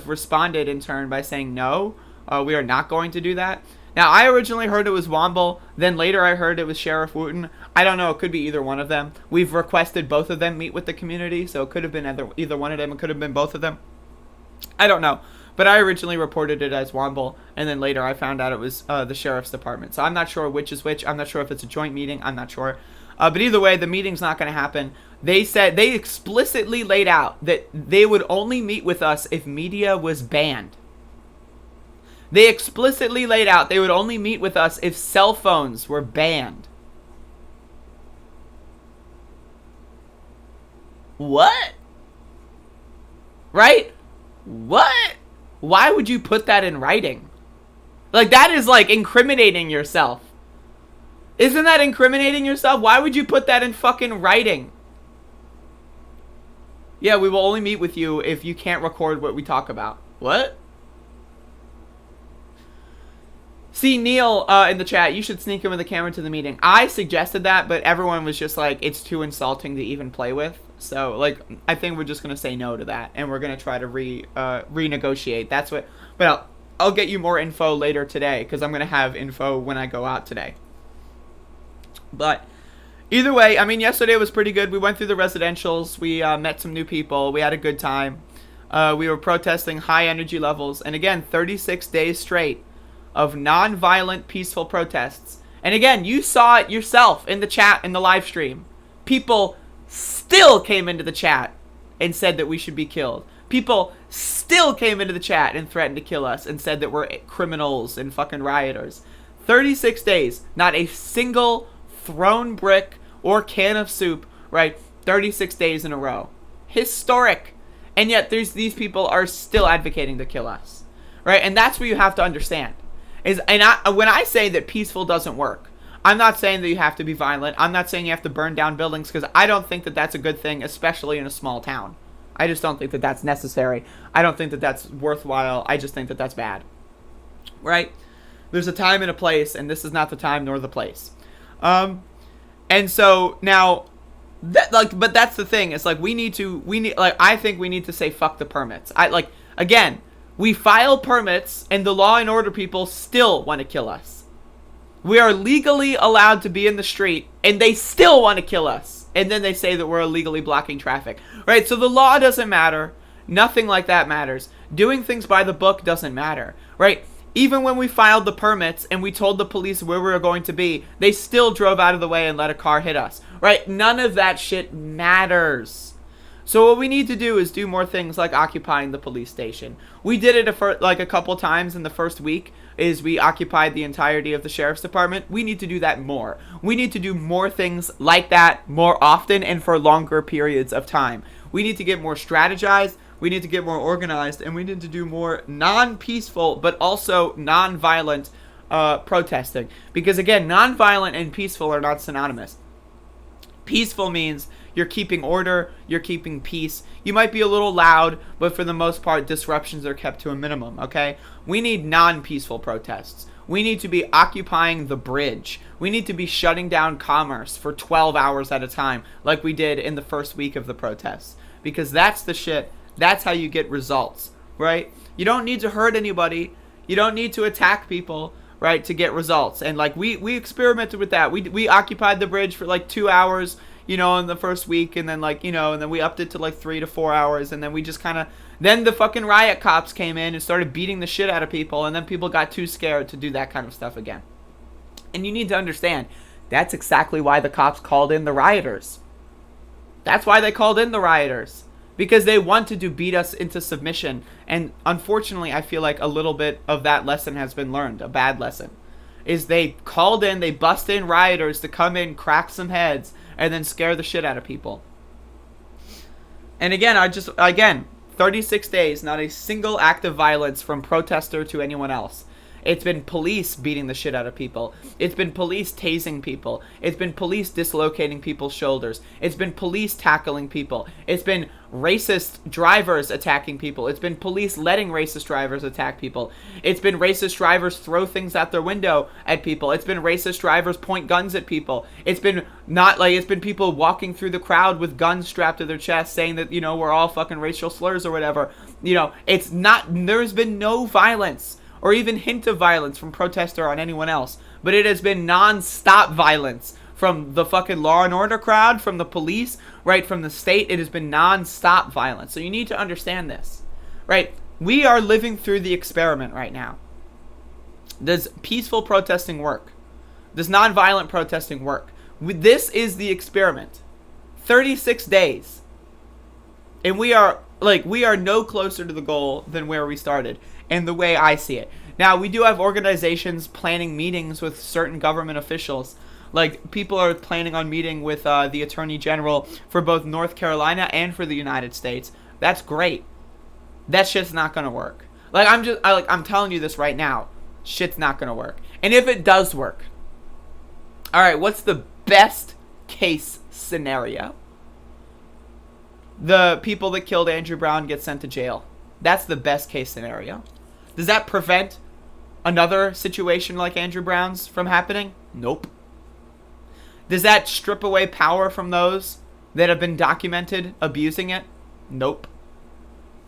Speaker 9: responded in turn by saying no, we are not going to do that. Now, I originally heard it was Womble, then later I heard it was Sheriff Wooten. I don't know, it could be either one of them. We've requested both of them meet with the community, so it could have been either one of them, it could have been both of them. I don't know. But I originally reported it as Womble, and then later I found out it was the Sheriff's Department. So I'm not sure which is which. I'm not sure if it's a joint meeting. I'm not sure. But either way, the meeting's not going to happen. They said, they explicitly laid out that they would only meet with us if media was banned. They explicitly laid out they would only meet with us if cell phones were banned. What? Right? What? Why would you put that in writing? Like, that is like incriminating yourself. Isn't that incriminating yourself? Why would you put that in fucking writing? Yeah, we will only meet with you if you can't record what we talk about. What? See, Neil in the chat, you should sneak him with the camera to the meeting. I suggested that, but everyone was just like, it's too insulting to even play with. So, like, I think we're just going to say no to that. And we're going to try to renegotiate. That's what... But I'll get you more info later today, because I'm going to have info when I go out today. But either way, I mean, yesterday was pretty good. We went through the residentials. We met some new people. We had a good time. We were protesting high energy levels. And again, 36 days straight of non-violent, peaceful protests. And again, you saw it yourself in the chat, in the live stream. People still came into the chat and said that we should be killed. People still came into the chat and threatened to kill us and said that we're criminals and fucking rioters. 36 days, not a single thrown brick or can of soup, right? 36 days in a row. Historic. And yet these people are still advocating to kill us, right? And that's what you have to understand. When I say that peaceful doesn't work, I'm not saying that you have to be violent. I'm not saying you have to burn down buildings, because I don't think that that's a good thing, especially in a small town. I just don't think that that's necessary. I don't think that that's worthwhile. I just think that that's bad. Right? There's a time and a place, and this is not the time nor the place. And so now, but that's the thing. It's like I think we need to say fuck the permits. Again, we file permits, and the law and order people still want to kill us. We are legally allowed to be in the street, and they still want to kill us. And then they say that we're illegally blocking traffic. Right? So the law doesn't matter. Nothing like that matters. Doing things by the book doesn't matter. Right? Even when we filed the permits and we told the police where we were going to be, they still drove out of the way and let a car hit us. Right? None of that shit matters. So what we need to do is do more things like occupying the police station. We did it a couple times in the first week, is we occupied the entirety of the sheriff's department. We need to do that more. We need to do more things like that more often and for longer periods of time. We need to get more strategized. We need to get more organized, and we need to do more non-peaceful but also non-violent protesting. Because again, non-violent and peaceful are not synonymous. Peaceful means you're keeping order, you're keeping peace. You might be a little loud, but for the most part, disruptions are kept to a minimum, okay? We need non-peaceful protests. We need to be occupying the bridge. We need to be shutting down commerce for 12 hours at a time, like we did in the first week of the protests. Because that's the shit. That's how you get results, right? You don't need to hurt anybody. You don't need to attack people, right, to get results. And like we experimented with that. We occupied the bridge for like 2 hours, you know, in the first week, and then like, you know, and then we upped it to like 3 to 4 hours, and then we just kind of, then the fucking riot cops came in and started beating the shit out of people, and then people got too scared to do that kind of stuff again. And you need to understand, that's exactly why the cops called in the rioters. That's why they called in the rioters. Because they wanted to beat us into submission. And unfortunately, I feel like a little bit of that lesson has been learned. A bad lesson. Is they called in, they busted in rioters to come in, crack some heads, and then scare the shit out of people. And again, 36 days, not a single act of violence from protester to anyone else. It's been police beating the shit out of people. It's been police tasing people. It's been police dislocating people's shoulders. It's been police tackling people. It's been racist drivers attacking people. It's been police letting racist drivers attack people. It's been racist drivers throw things out their window at people. It's been racist drivers point guns at people. It's been people walking through the crowd with guns strapped to their chest saying that, you know, we're all fucking racial slurs or whatever. You know, there's been no violence or even hint of violence from protester on anyone else. But it has been non-stop violence from the fucking law and order crowd, from the police, right, from the state. It has been non-stop violence. So you need to understand this, right? We are living through the experiment right now. Does peaceful protesting work? Does non-violent protesting work? This is the experiment. 36 days. And we are no closer to the goal than where we started, and the way I see it. Now, we do have organizations planning meetings with certain government officials. Like, people are planning on meeting with the Attorney General for both North Carolina and for the United States. That's great. That shit's not gonna work. Like, I'm telling you this right now. Shit's not gonna work. And if it does work, alright, what's the best case scenario? The people that killed Andrew Brown get sent to jail. That's the best case scenario. Does that prevent another situation like Andrew Brown's from happening? Nope. Does that strip away power from those that have been documented abusing it? Nope.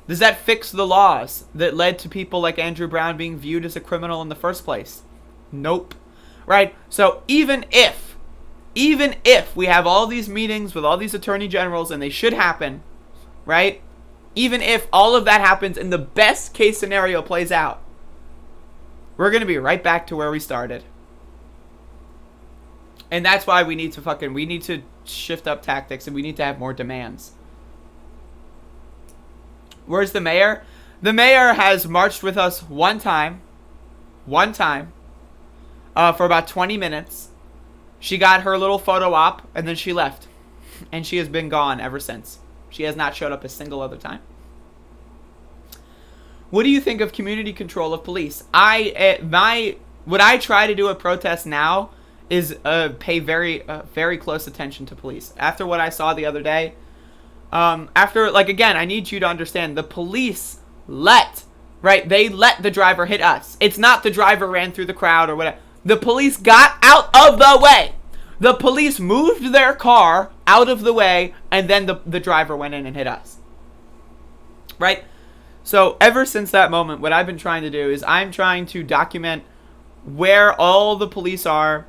Speaker 9: Does that fix the laws that led to people like Andrew Brown being viewed as a criminal in the first place? Nope. Right? So even if we have all these meetings with all these attorney generals, and they should happen, right? Even if all of that happens and the best case scenario plays out, we're going to be right back to where we started. And that's why we need to shift up tactics, and we need to have more demands. Where's the mayor? The mayor has marched with us one time, for about 20 minutes. She got her little photo op, and then she left. And she has been gone ever since. She has not showed up a single other time. What do you think of community control of police? What I try to do at protests now is pay very close attention to police. After what I saw the other day, again, I need you to understand, the police they let the driver hit us. It's not the driver ran through the crowd or whatever. The police got out of the way. The police moved their car out of the way, and then the driver went in and hit us. Right? So ever since that moment, what I've been trying to do is I'm trying to document where all the police are.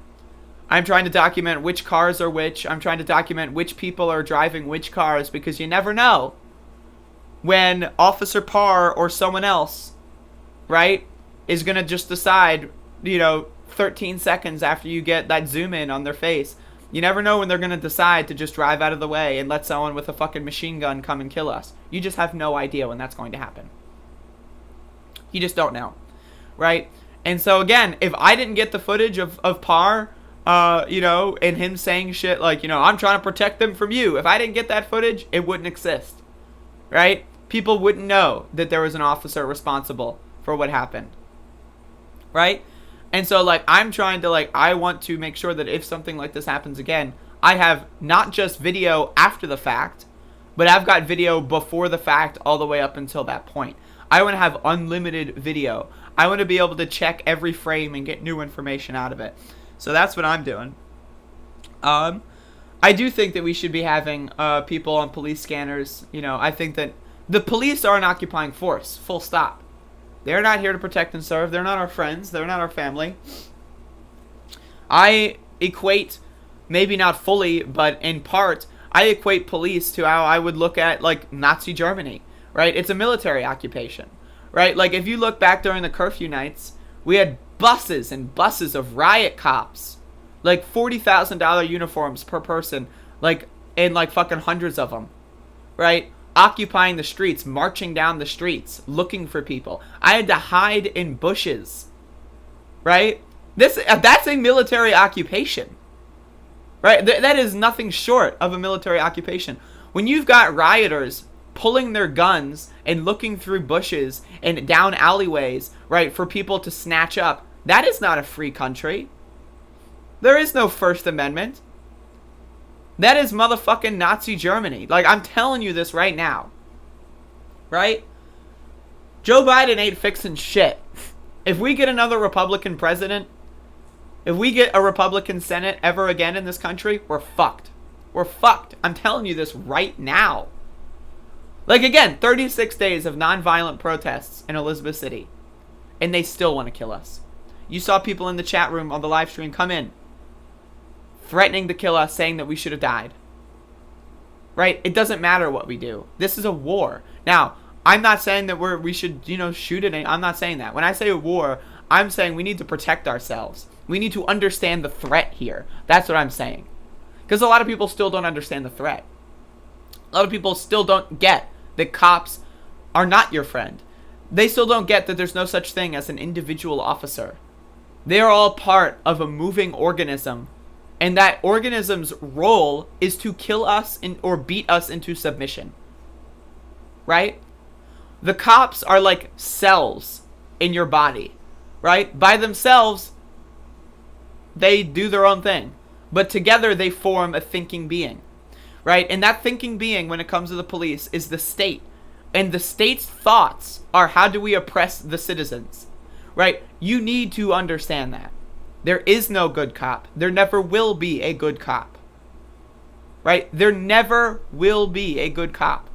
Speaker 9: I'm trying to document which cars are which. I'm trying to document which people are driving which cars, because you never know when Officer Parr or someone else, right, is going to just decide, 13 seconds after you get that zoom in on their face, You never know when they're going to decide to just drive out of the way and let someone with a fucking machine gun come and kill us. You just have no idea when that's going to happen. You just don't know, right? And so again, if I didn't get the footage of Parr, you know, and him saying shit like, you know, I'm trying to protect them from you. If I didn't get that footage, it wouldn't exist, right? People wouldn't know that there was an officer responsible for what happened, right? And so, like, I'm trying to, like, I want to make sure that if something like this happens again, I have not just video after the fact, but I've got video before the fact all the way up until that point. I want to have unlimited video. I want to be able to check every frame and get new information out of it. So that's what I'm doing. I do think that we should be having people on police scanners. You know, I think that the police are an occupying force, full stop. They're not here to protect and serve. They're not our friends. They're not our family. I equate, maybe not fully, but in part, I equate police to how I would look at, like, Nazi Germany, right? It's a military occupation, right? Like, if you look back during the curfew nights, we had buses and buses of riot cops, like $40,000 uniforms per person, like, and like fucking hundreds of them, right? Occupying the streets, marching down the streets, looking for people. I had to hide in bushes, right? That's a military occupation, right? That is nothing short of a military occupation. When you've got rioters pulling their guns and looking through bushes and down alleyways, right, for people to snatch up, that is not a free country. There is no First Amendment. That is motherfucking Nazi Germany. Like, I'm telling you this right now. Right? Joe Biden ain't fixing shit. If we get another Republican president, if we get a Republican Senate ever again in this country, we're fucked. We're fucked. I'm telling you this right now. Like, again, 36 days of nonviolent protests in Elizabeth City. And they still want to kill us. You saw people in the chat room on the live stream come in, threatening to kill us, saying that we should have died. Right? It doesn't matter what we do. This is a war. Now, I'm not saying that we should, you know, shoot it. I'm not saying that. When I say a war, I'm saying we need to protect ourselves. We need to understand the threat here. That's what I'm saying. Because a lot of people still don't understand the threat. A lot of people still don't get that cops are not your friend. They still don't get that there's no such thing as an individual officer. They are all part of a moving organism. And that organism's role is to kill us or beat us into submission. Right? The cops are like cells in your body. Right? By themselves, they do their own thing. But together they form a thinking being. Right? And that thinking being, when it comes to the police, is the state. And the state's thoughts are, how do we oppress the citizens? Right? You need to understand that. There is no good cop. There never will be a good cop. Right? There never will be a good cop.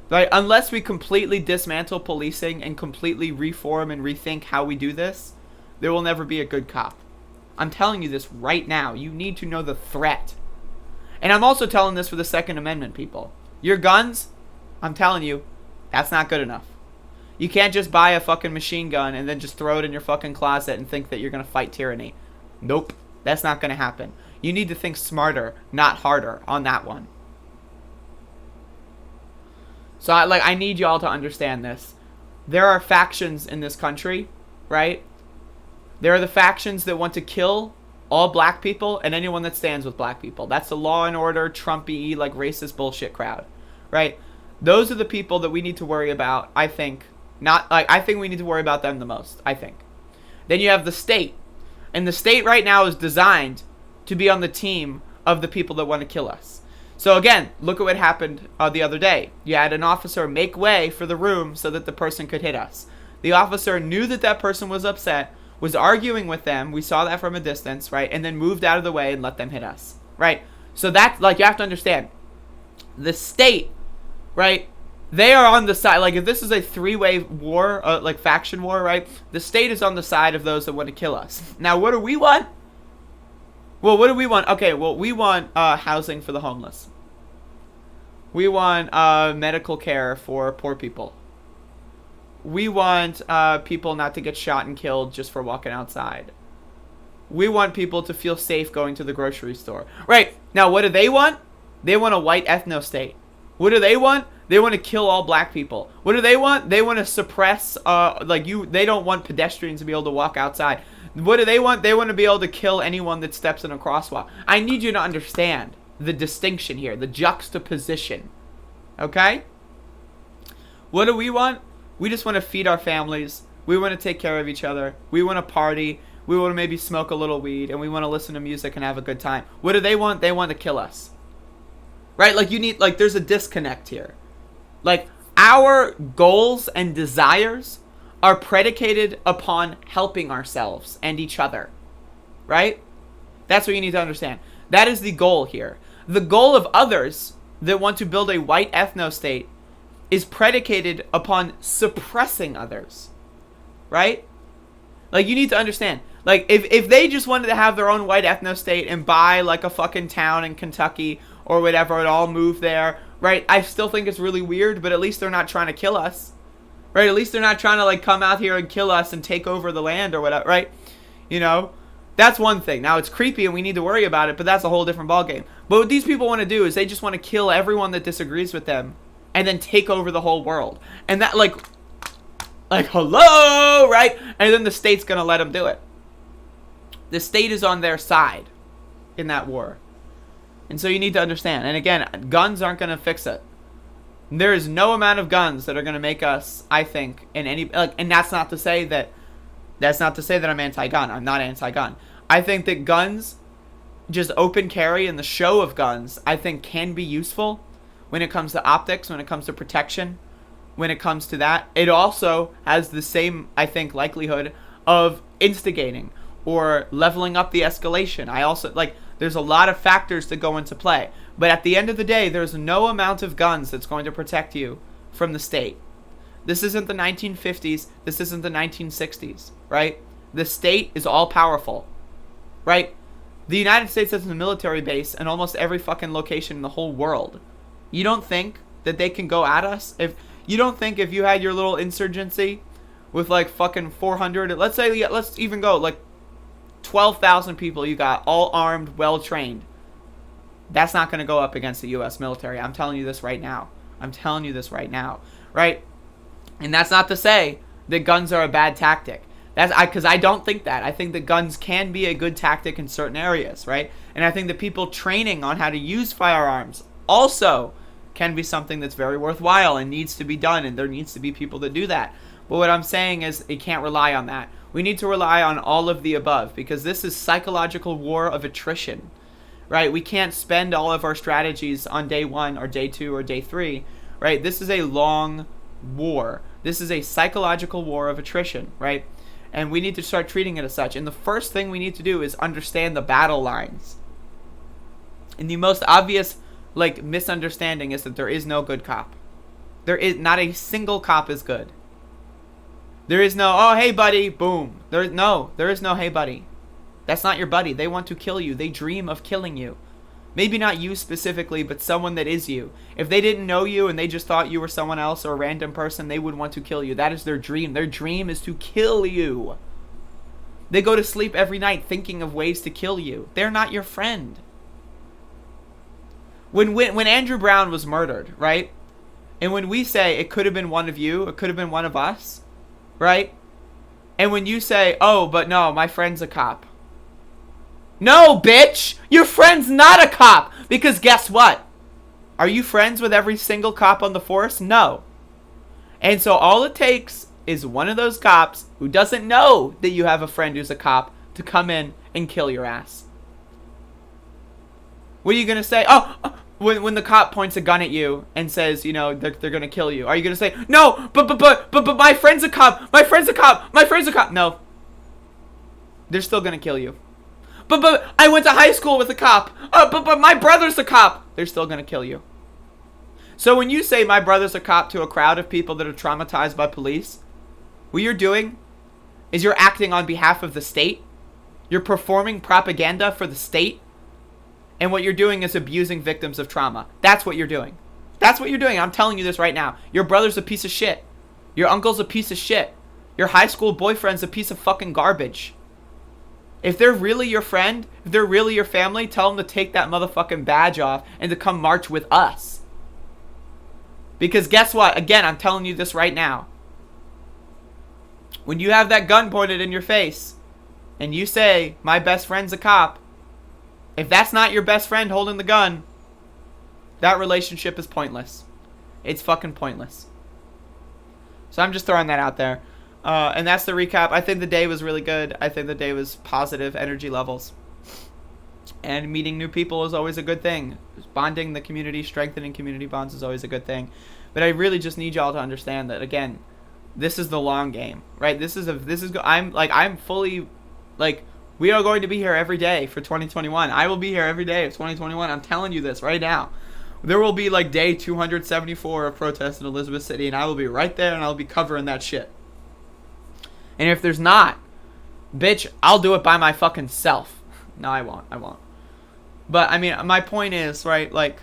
Speaker 9: Right? Unless we completely dismantle policing and completely reform and rethink how we do this, there will never be a good cop. I'm telling you this right now. You need to know the threat. And I'm also telling this for the Second Amendment people. Your guns, I'm telling you, that's not good enough. You can't just buy a fucking machine gun and then just throw it in your fucking closet and think that you're going to fight tyranny. Nope. That's not going to happen. You need to think smarter, not harder on that one. So I need you all to understand this. There are factions in this country, right? There are the factions that want to kill all black people and anyone that stands with black people. That's the law and order, Trumpy, like racist bullshit crowd, right? Those are the people that we need to worry about, I think. I think we need to worry about them the most, I think. Then you have the state. And the state right now is designed to be on the team of the people that want to kill us. So again, look at what happened the other day. You had an officer make way for the room so that the person could hit us. The officer knew that that person was upset, was arguing with them. We saw that from a distance, right? And then moved out of the way and let them hit us, right? So that's, like, you have to understand. The state, right? They are on the side, like, if this is a three-way war, like faction war, right? The state is on the side of those that want to kill us. Now, what do we want? Well, what do we want? Okay, well, we want housing for the homeless. We want medical care for poor people. We want people not to get shot and killed just for walking outside. We want people to feel safe going to the grocery store. Right. Now, what do they want? They want a white ethnostate. What do they want? They want to kill all black people. What do they want? They want to suppress, they don't want pedestrians to be able to walk outside. What do they want? They want to be able to kill anyone that steps in a crosswalk. I need you to understand the distinction here, the juxtaposition. Okay? What do we want? We just want to feed our families. We want to take care of each other. We want to party. We want to maybe smoke a little weed. And we want to listen to music and have a good time. What do they want? They want to kill us. Right? There's a disconnect here. Like, our goals and desires are predicated upon helping ourselves and each other. Right? That's what you need to understand. That is the goal here. The goal of others that want to build a white ethnostate is predicated upon suppressing others. Right? Like, you need to understand. Like, if they just wanted to have their own white ethnostate and buy, like, a fucking town in Kentucky or whatever, and all move there, right? I still think it's really weird, but at least they're not trying to kill us. Right? At least they're not trying to, like, come out here and kill us and take over the land or whatever, right? You know? That's one thing. Now, it's creepy and we need to worry about it, but that's a whole different ballgame. But what these people want to do is they just want to kill everyone that disagrees with them and then take over the whole world. And that, like, hello, right? And then the state's going to let them do it. The state is on their side in that war. And so you need to understand. And again, guns aren't going to fix it. There is no amount of guns that are going to make us, I think, in any, like, and that's not to say that I'm anti-gun. I'm not anti-gun. I think that guns, just open carry and the show of guns, I think can be useful when it comes to optics, when it comes to protection, when it comes to that. It also has the same, I think, likelihood of instigating or leveling up the escalation. I also, like, there's a lot of factors that go into play. But at the end of the day, there's no amount of guns that's going to protect you from the state. This isn't the 1950s. This isn't the 1960s, right? The state is all powerful, right? The United States has a military base in almost every fucking location in the whole world. You don't think that they can go at us? If you don't think if you had your little insurgency with like fucking 400, let's even go like 12,000 people you got, all armed, well trained. That's not going to go up against the U.S. military. I'm telling you this right now. Right? And that's not to say that guns are a bad tactic. Because I don't think that. I think that guns can be a good tactic in certain areas, right? And I think that people training on how to use firearms also can be something that's very worthwhile and needs to be done, and there needs to be people that do that. But what I'm saying is you can't rely on that. We need to rely on all of the above, because this is psychological war of attrition, right? We can't spend all of our strategies on day 1 or day 2 or day 3, right? This is a long war. This is a psychological war of attrition, right? And we need to start treating it as such. And the first thing we need to do is understand the battle lines. And the most obvious, like, misunderstanding is that there is no good cop. There is not a single cop is good. There is no, oh, hey, buddy, boom. There is no, hey, buddy. That's not your buddy. They want to kill you. They dream of killing you. Maybe not you specifically, but someone that is you. If they didn't know you and they just thought you were someone else or a random person, they would want to kill you. That is their dream. Their dream is to kill you. They go to sleep every night thinking of ways to kill you. They're not your friend. When Andrew Brown was murdered, right? And when we say it could have been one of you, it could have been one of us, right? And when you say, oh, but no, my friend's a cop. No, bitch! Your friend's not a cop! Because guess what? Are you friends with every single cop on the force? No. And so all it takes is one of those cops who doesn't know that you have a friend who's a cop to come in and kill your ass. What are you going to say? Oh, when the cop points a gun at you and says, you know, they're going to kill you. Are you going to say, no, but my friend's a cop. My friend's a cop. My friend's a cop. No. They're still going to kill you. But I went to high school with a cop. But my brother's a cop. They're still going to kill you. So when you say my brother's a cop to a crowd of people that are traumatized by police, what you're doing is you're acting on behalf of the state. You're performing propaganda for the state. And what you're doing is abusing victims of trauma. That's what you're doing. That's what you're doing. I'm telling you this right now. Your brother's a piece of shit. Your uncle's a piece of shit. Your high school boyfriend's a piece of fucking garbage. If they're really your friend, if they're really your family, tell them to take that motherfucking badge off and to come march with us. Because guess what? Again, I'm telling you this right now. When you have that gun pointed in your face and you say, my best friend's a cop, if that's not your best friend holding the gun, that relationship is pointless. It's fucking pointless. So I'm just throwing that out there. And that's the recap. I think the day was really good. I think the day was positive energy levels. And meeting new people is always a good thing. Bonding the community, strengthening community bonds is always a good thing. But I really just need y'all to understand that, again, this is the long game, right? I'm fully, like, we are going to be here every day for 2021. I will be here every day of 2021. I'm telling you this right now. There will be, like, day 274 of protests in Elizabeth City, and I will be right there, and I'll be covering that shit. And if there's not, bitch, I'll do it by my fucking self. No, I won't. But, I mean, my point is, right, like,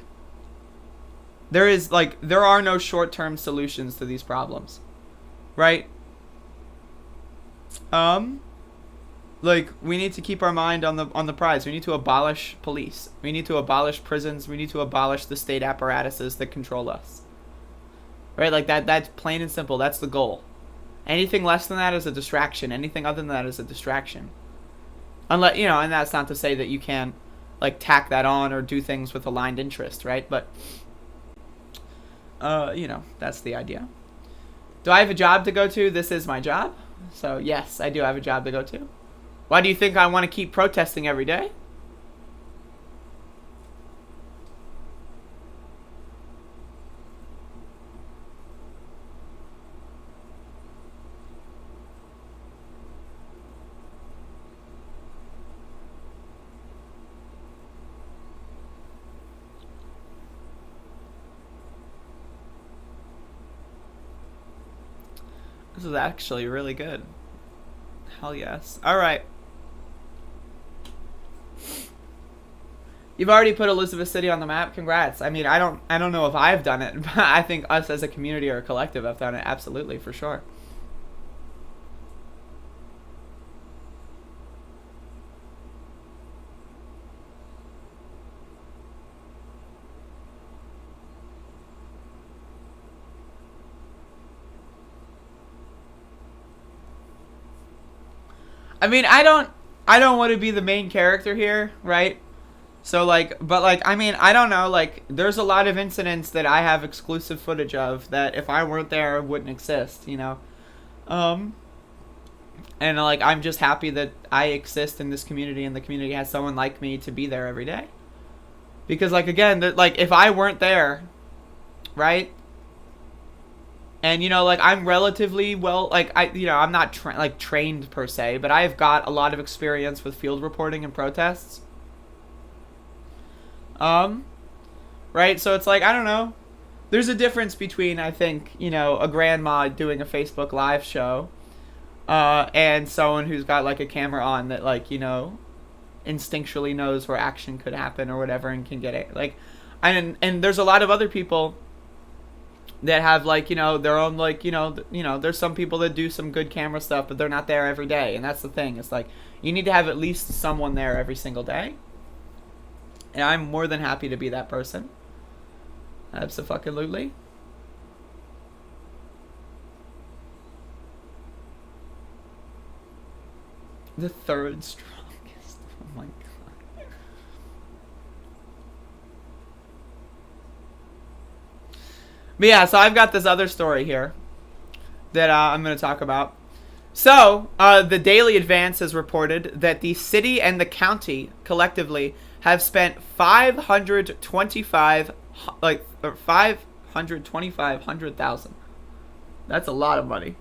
Speaker 9: there are no short-term solutions to these problems. Right? Like, we need to keep our mind on the prize. We need to abolish police. We need to abolish prisons. We need to abolish the state apparatuses that control us. Right? Like, that's plain and simple. That's the goal. Anything less than that is a distraction. Anything other than that is a distraction. Unless, you know, and that's not to say that you can, like, tack that on or do things with aligned interest, right? But, you know, that's the idea. Do I have a job to go to? This is my job. So, yes, I do have a job to go to. Why do you think I want to keep protesting every day? This is actually really good. Hell yes. Alright. You've already put Elizabeth City on the map. Congrats. I mean, I don't know if I've done it, but I think us as a community or a collective have done it. Absolutely, for sure. I mean, I don't want to be the main character here, right? So, like, but, like, I mean, I don't know, like, there's a lot of incidents that I have exclusive footage of that if I weren't there wouldn't exist, you know? And, like, I'm just happy that I exist in this community and the community has someone like me to be there every day. Because, like, again, like, if I weren't there, right? And, you know, like, I'm relatively well, like, I'm not, trained per se, but I've got a lot of experience with field reporting and protests. Right? So it's like, I don't know. There's a difference between, I think, you know, a grandma doing a Facebook Live show, and someone who's got, like, a camera on that, like, you know, instinctually knows where action could happen or whatever and can get it. Like, and there's a lot of other people that have, like, you know, their own, like, you know, there's some people that do some good camera stuff, but they're not there every day. And that's the thing. It's like, you need to have at least someone there every single day. And I'm more than happy to be that person. Abso-fucking-lutely. The third strongest. Oh my god. But yeah, so I've got this other story here that I'm going to talk about. So, the Daily Advance has reported that the city and the county collectively have spent $525,000. That's a lot of money.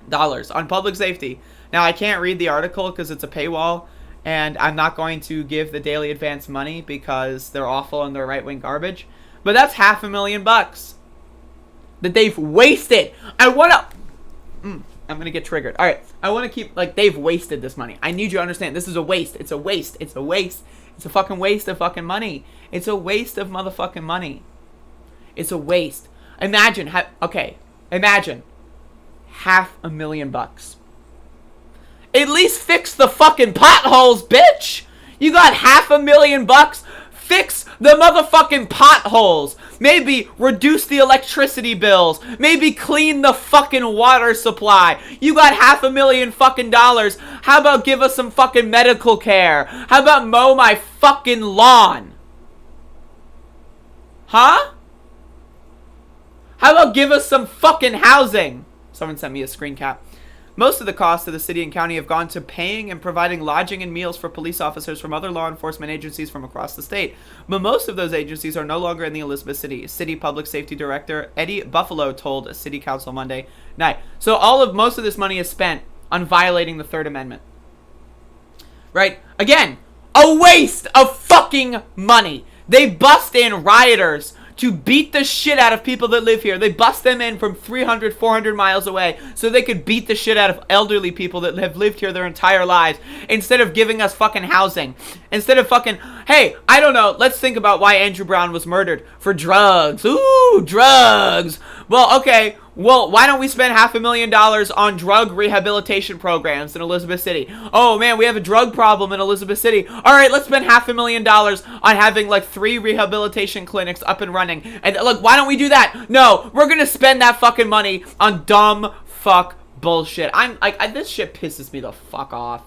Speaker 9: Dollars on public safety. Now, I can't read the article because it's a paywall, and I'm not going to give the Daily Advance money because they're awful and they're right-wing garbage. But that's $500,000 that they've wasted. I want to... I'm going to get triggered. All right. I want to keep... Like, they've wasted this money. I need you to understand. This is a waste. It's a waste. It's a waste. It's a fucking waste of fucking money. It's a waste of motherfucking money. It's a waste. Imagine... Okay. Imagine $500,000. At least fix the fucking potholes, bitch. You got $500,000. Fix the motherfucking potholes. Maybe reduce the electricity bills. Maybe clean the fucking water supply. You got $500,000 fucking dollars. How about give us some fucking medical care? How about mow my fucking lawn? Huh? How about give us some fucking housing? Someone sent me a screen cap. Most of the costs of the city and county have gone to paying and providing lodging and meals for police officers from other law enforcement agencies from across the state. But most of those agencies are no longer in the Elizabeth City. City Public Safety Director Eddie Buffalo told City Council Monday night. So most of this money is spent on violating the Third Amendment. Right? Again, a waste of fucking money. They bust in rioters to beat the shit out of people that live here. They bust them in from 300, 400 miles away so they could beat the shit out of elderly people that have lived here their entire lives instead of giving us fucking housing. Instead of fucking, hey, I don't know, let's think about why Andrew Brown was murdered. For drugs. Ooh, drugs. Well, okay, well, why don't we spend $500,000 on drug rehabilitation programs in Elizabeth City? Oh, man, we have a drug problem in Elizabeth City. All right, let's spend $500,000 on having, like, 3 rehabilitation clinics up and running. And, look, why don't we do that? No, we're going to spend that fucking money on dumb fuck bullshit. This shit pisses me the fuck off.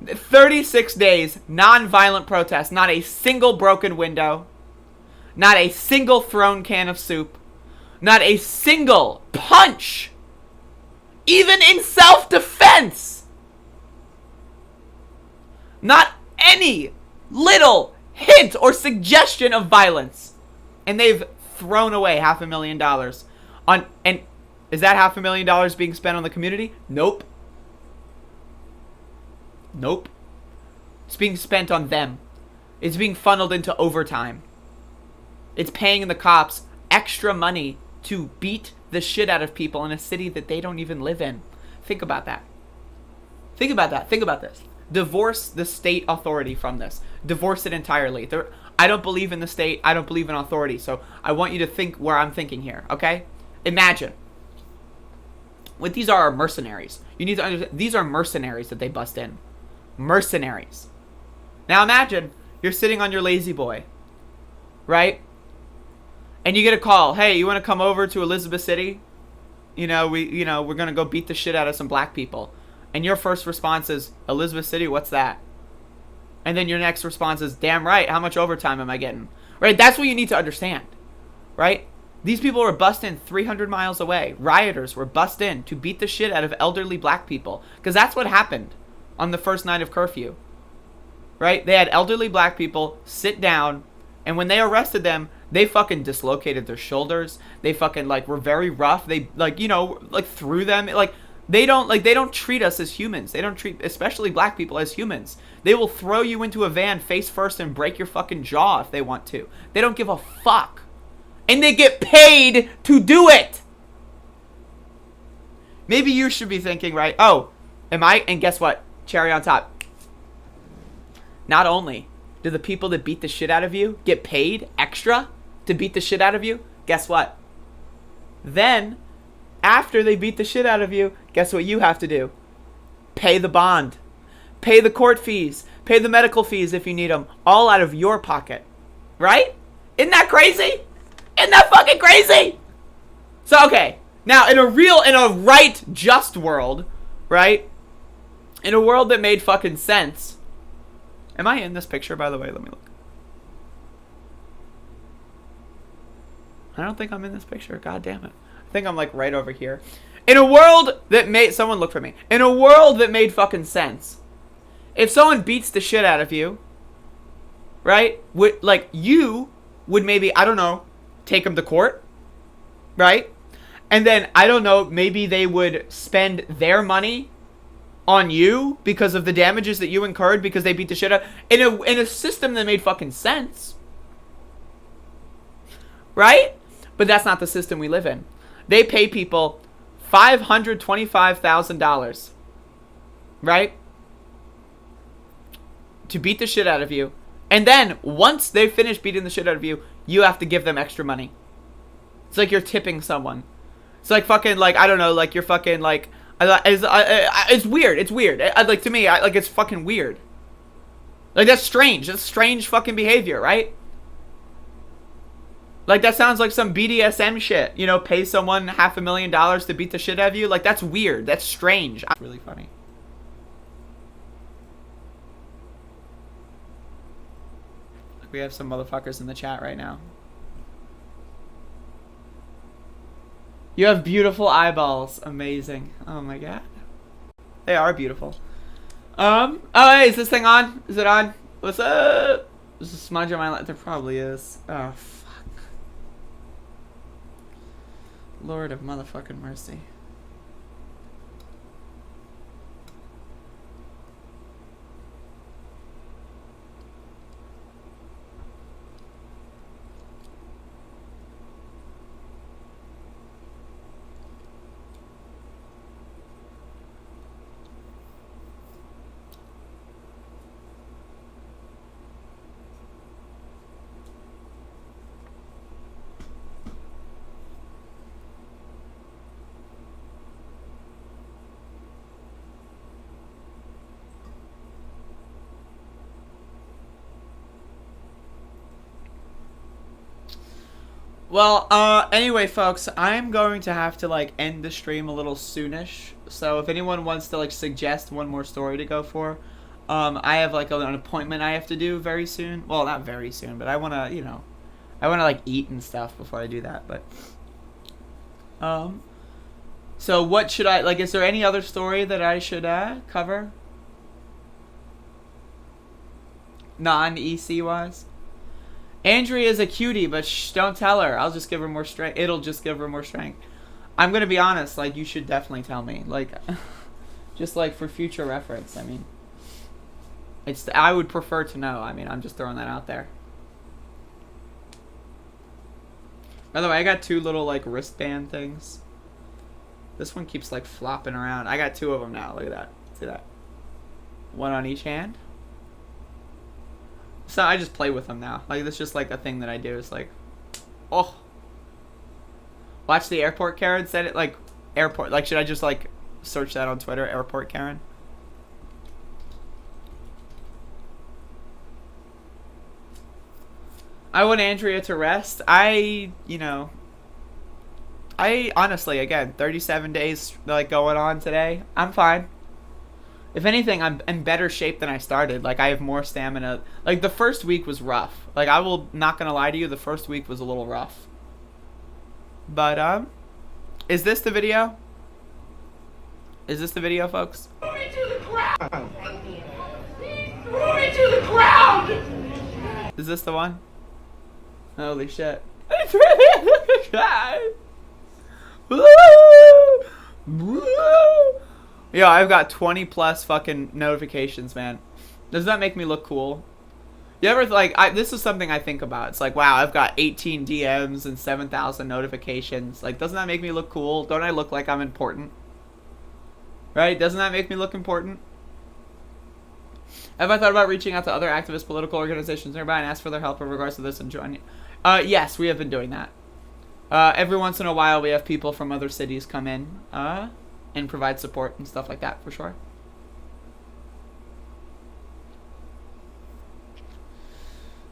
Speaker 9: 36 days, non-violent protests, not a single broken window, not a single thrown can of soup, not a single punch, even in self-defense. Not any little hint or suggestion of violence. And they've thrown away $500,000 on, and is that $500,000 being spent on the community? Nope. Nope. It's being spent on them. It's being funneled into overtime. It's paying the cops extra money to beat the shit out of people in a city that they don't even live in. Think about that. Think about that. Think about this. Divorce the state authority from this. Divorce it entirely. I don't believe in the state. I don't believe in authority. So I want you to think where I'm thinking here, okay? Imagine. What these are mercenaries. You need to understand. These are mercenaries that they bust in. Mercenaries. Now imagine you're sitting on your lazy boy, right? And you get a call. Hey, you want to come over to Elizabeth City? We're going to go beat the shit out of some black people. And your first response is, Elizabeth City, what's that? And then your next response is, damn right, how much overtime am I getting? Right? That's what you need to understand. Right? These people were bussed in 300 miles away. Rioters were bussed in to beat the shit out of elderly black people. Because that's what happened on the first night of curfew. Right? They had elderly black people sit down, and when they arrested them, they fucking dislocated their shoulders. They fucking, were very rough. They, threw them. They don't treat us as humans. They don't treat, especially black people, as humans. They will throw you into a van face first and break your fucking jaw if they want to. They don't give a fuck. And they get paid to do it. Maybe you should be thinking, right? Oh, and guess what? Cherry on top. Not only do the people that beat the shit out of you get paid extra to beat the shit out of you, guess what? Then, after they beat the shit out of you, guess what you have to do? Pay the bond. Pay the court fees. Pay the medical fees if you need them. All out of your pocket. Right? Isn't that crazy? Isn't that fucking crazy? So, okay. Now, in a right, just world, right? In a world that made fucking sense. Am I in this picture, by the way? Let me look. I don't think I'm in this picture. God damn it. I think I'm right over here. In a world that made... Someone look for me. In a world that made fucking sense. If someone beats the shit out of you, right? You would maybe, I don't know, take them to court, right? And then, I don't know, maybe they would spend their money on you because of the damages that you incurred because they beat the shit out. In a system that made fucking sense. Right? But that's not the system we live in. They pay people $525,000, right? To beat the shit out of you. And then, once they finish beating the shit out of you, you have to give them extra money. It's like you're tipping someone. It's like fucking, I don't know, you're fucking, It's weird. It's weird. Like, to me, like, it's fucking weird. Like, that's strange. That's strange fucking behavior, right? Like, that sounds like some BDSM shit. You know, pay someone $500,000 to beat the shit out of you. Like, that's weird. That's strange. It's really funny. We have some motherfuckers in the chat right now. You have beautiful eyeballs. Amazing. Oh my god. They are beautiful. Oh, hey, is this thing on? Is it on? What's up? There's a smudge on my lap. There probably is. Oh, fuck. Lord of motherfucking mercy. Well, anyway, folks, I'm going to have to, like, end the stream a little soonish. So if anyone wants to, like, suggest one more story to go for, I have, like, an appointment I have to do very soon. Well, not very soon, but I want to, you know, I want to, like, eat and stuff before I do that, but, so what should I, like, is there any other story that I should, cover? Non-EC wise? Andrea is a cutie, but shh, don't tell her. I'll just give her more strength. It'll just give her more strength. I'm gonna be honest, like, you should definitely tell me. Like, just, like, for future reference, I mean. I would prefer to know. I mean, I'm just throwing that out there. By the way, I got 2 little, like, wristband things. This one keeps, like, flopping around. I got 2 of them now. Look at that. See that? 1 on each hand. So I just play with them now. Like, that's just, like, a thing that I do. It's like, oh. Watch the airport Karen said it, like, airport. Like, should I just, like, search that on Twitter, airport Karen? I want Andrea to rest. You know, I honestly, again, 37 days, like, going on today. I'm fine. If anything, I'm in better shape than I started. Like, I have more stamina. Like, the first week was rough. Like, I will not gonna lie to you, the first week was a little rough. But, is this the video? Is this the video, folks?
Speaker 1: Throw me to the ground! Throw me to the ground!
Speaker 9: Is this the one? Holy shit. Yo, I've got 20 plus fucking notifications, man. Does that make me look cool? You ever, like, this is something I think about. It's like, wow, I've got 18 DMs and 7,000 notifications. Like, doesn't that make me look cool? Don't I look like I'm important? Right? Doesn't that make me look important? Have I thought about reaching out to other activist political organizations nearby and ask for their help in regards to this and join you? Yes, we have been doing that. Every once in a while, we have people from other cities come in, and provide support and stuff like that, for sure.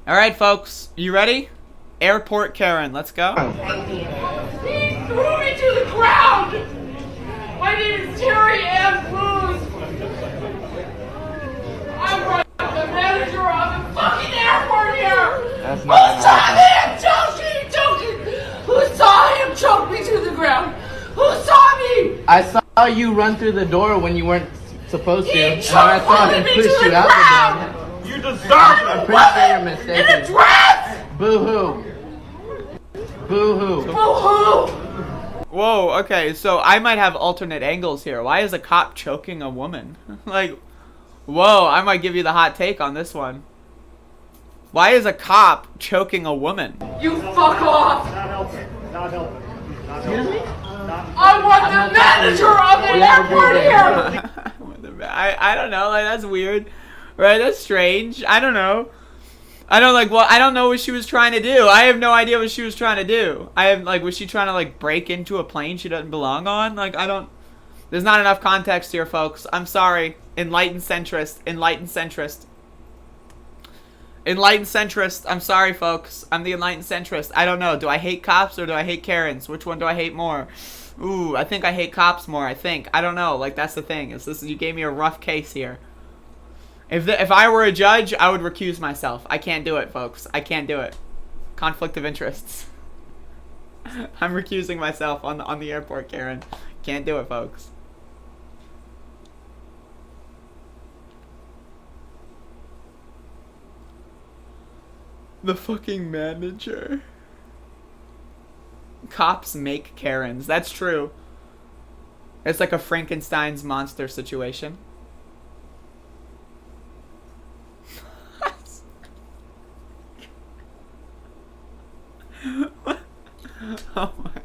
Speaker 9: Alright, folks. You ready? Airport Karen, let's go.
Speaker 1: He threw me to the ground! My name is Terry M. Booth. I'm the manager of the fucking airport here!
Speaker 11: That's not
Speaker 1: Who saw him choking? Who saw him choke me to the ground? Who saw me?
Speaker 11: I saw you run through the door when you weren't supposed to.
Speaker 1: He
Speaker 11: And I saw him
Speaker 1: me
Speaker 11: push
Speaker 1: to
Speaker 11: you
Speaker 1: the
Speaker 11: out
Speaker 1: ground!
Speaker 11: the door.
Speaker 1: You deserve
Speaker 11: I'm pretty sure you're mistaken.
Speaker 1: in a dress!
Speaker 11: Boo-hoo. Boo-hoo.
Speaker 1: Boo-hoo!
Speaker 9: Whoa, okay, so I might have alternate angles here. Why is a cop choking a woman? Like, whoa, I might give you the hot take on this one. Why is a cop choking a woman?
Speaker 1: You fuck off!
Speaker 12: Not helping. Not helping. Not
Speaker 11: Excuse
Speaker 12: helping.
Speaker 11: me?
Speaker 1: I want the manager of the airport here!
Speaker 9: I don't know, like, that's weird. Right, that's strange. I don't know. I don't, like, well, I don't know what she was trying to do. I have no idea what she was trying to do. I have, like, was she trying to, like, break into a plane she doesn't belong on? Like, I don't There's not enough context here, folks. I'm sorry. Enlightened centrist. Enlightened centrist. Enlightened centrist. I'm sorry, folks. I'm the enlightened centrist. I don't know. Do I hate cops or do I hate Karens? Which one do I hate more? Ooh, I think I hate cops more. I think. I don't know. Like, that's the thing. You gave me a rough case here. If I were a judge, I would recuse myself. I can't do it, folks. I can't do it. Conflict of interests. I'm recusing myself on the airport, Karen. Can't do it, folks. The fucking manager. Cops make Karens. That's true. It's like a Frankenstein's monster situation. Oh my god.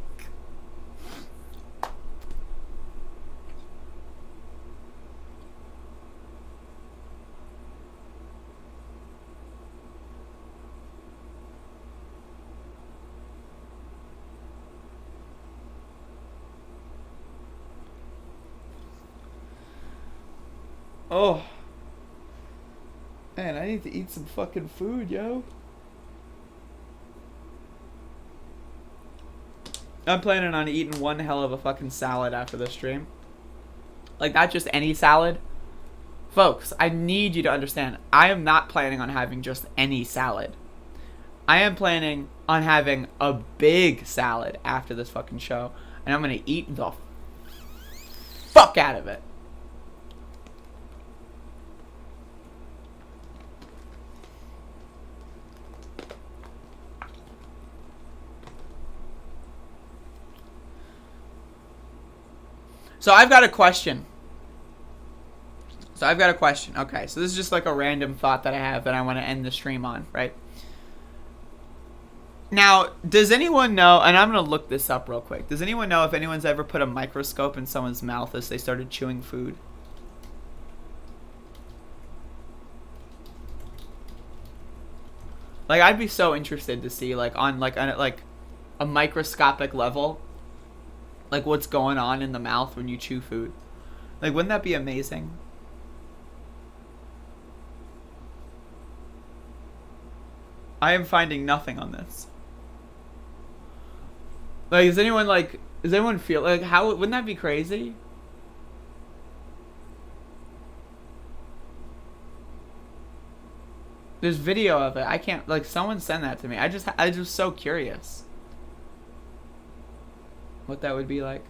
Speaker 9: Oh. Man, I need to eat some fucking food, yo. I'm planning on eating one hell of a fucking salad after this stream. Like, not just any salad. Folks, I need you to understand, I am not planning on having just any salad. I am planning on having a big salad after this fucking show. And I'm gonna eat the fuck out of it. So I've got a question. Okay, so this is just like a random thought that I have that I want to end the stream on, right? Now, does anyone know, and I'm going to look this up real quick. Does anyone know if anyone's ever put a microscope in someone's mouth as they started chewing food? Like, I'd be so interested to see, like, on a microscopic level, like what's going on in the mouth when you chew food. Like, wouldn't that be amazing? I am finding nothing on this. Like, does anyone feel like, how, wouldn't that be crazy? There's video of it. I can't, like, someone send that to me. I just so curious what that would be like.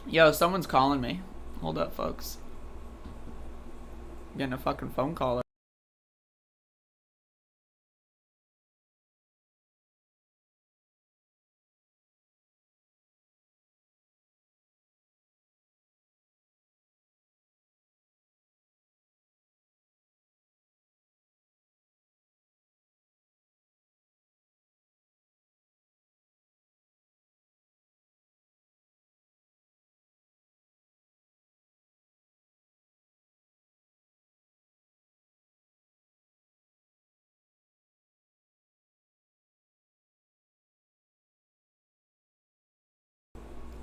Speaker 9: Yo, someone's calling me. Hold up, folks. I'm getting a fucking phone call.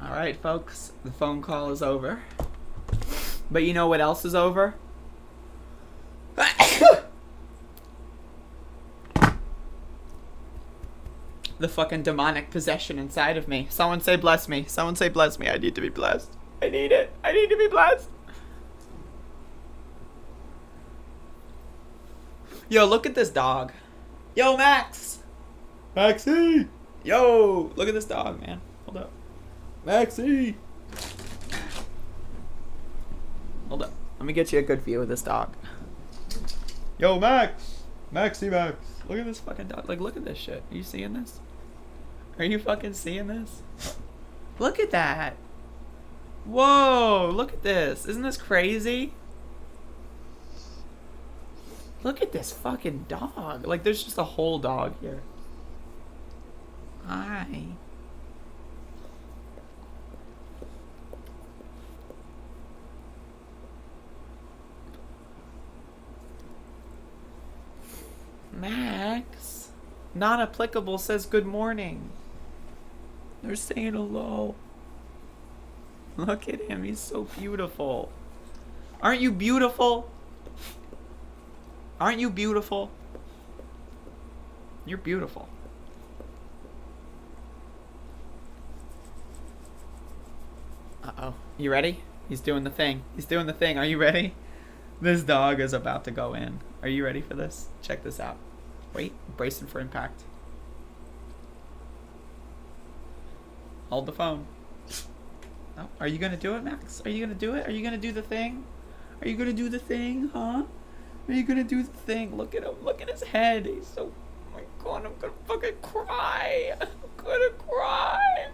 Speaker 9: Alright, folks, the phone call is over. But you know what else is over? The fucking demonic possession inside of me. Someone say bless me. Someone say bless me. I need to be blessed. I need it. I need to be blessed. Yo, look at this dog. Yo, Max. Maxie. Yo, look at this dog, man. Hold up. Maxie! Hold up. Let me get you a good view of this dog. Yo, Max! Maxie Max! Look at this fucking dog. Like, look at this shit. Are you seeing this? Are you fucking seeing this? Look at that! Whoa! Look at this. Isn't this crazy? Look at this fucking dog. Like, there's just a whole dog here. Hi. Max, not applicable says good morning. They're saying hello. Look at him. He's so beautiful. Aren't you beautiful? Aren't you beautiful? You're beautiful. Uh-oh. You ready? He's doing the thing. He's doing the thing. Are you ready? This dog is about to go in. Are you ready for this? Check this out. Wait. Bracing for impact. Hold the phone. Oh, are you gonna do it, Max? Are you gonna do it? Are you gonna do the thing? Are you gonna do the thing, huh? Are you gonna do the thing? Look at him. Look at his head. He's so... Oh my god, I'm gonna fucking cry. I'm gonna cry.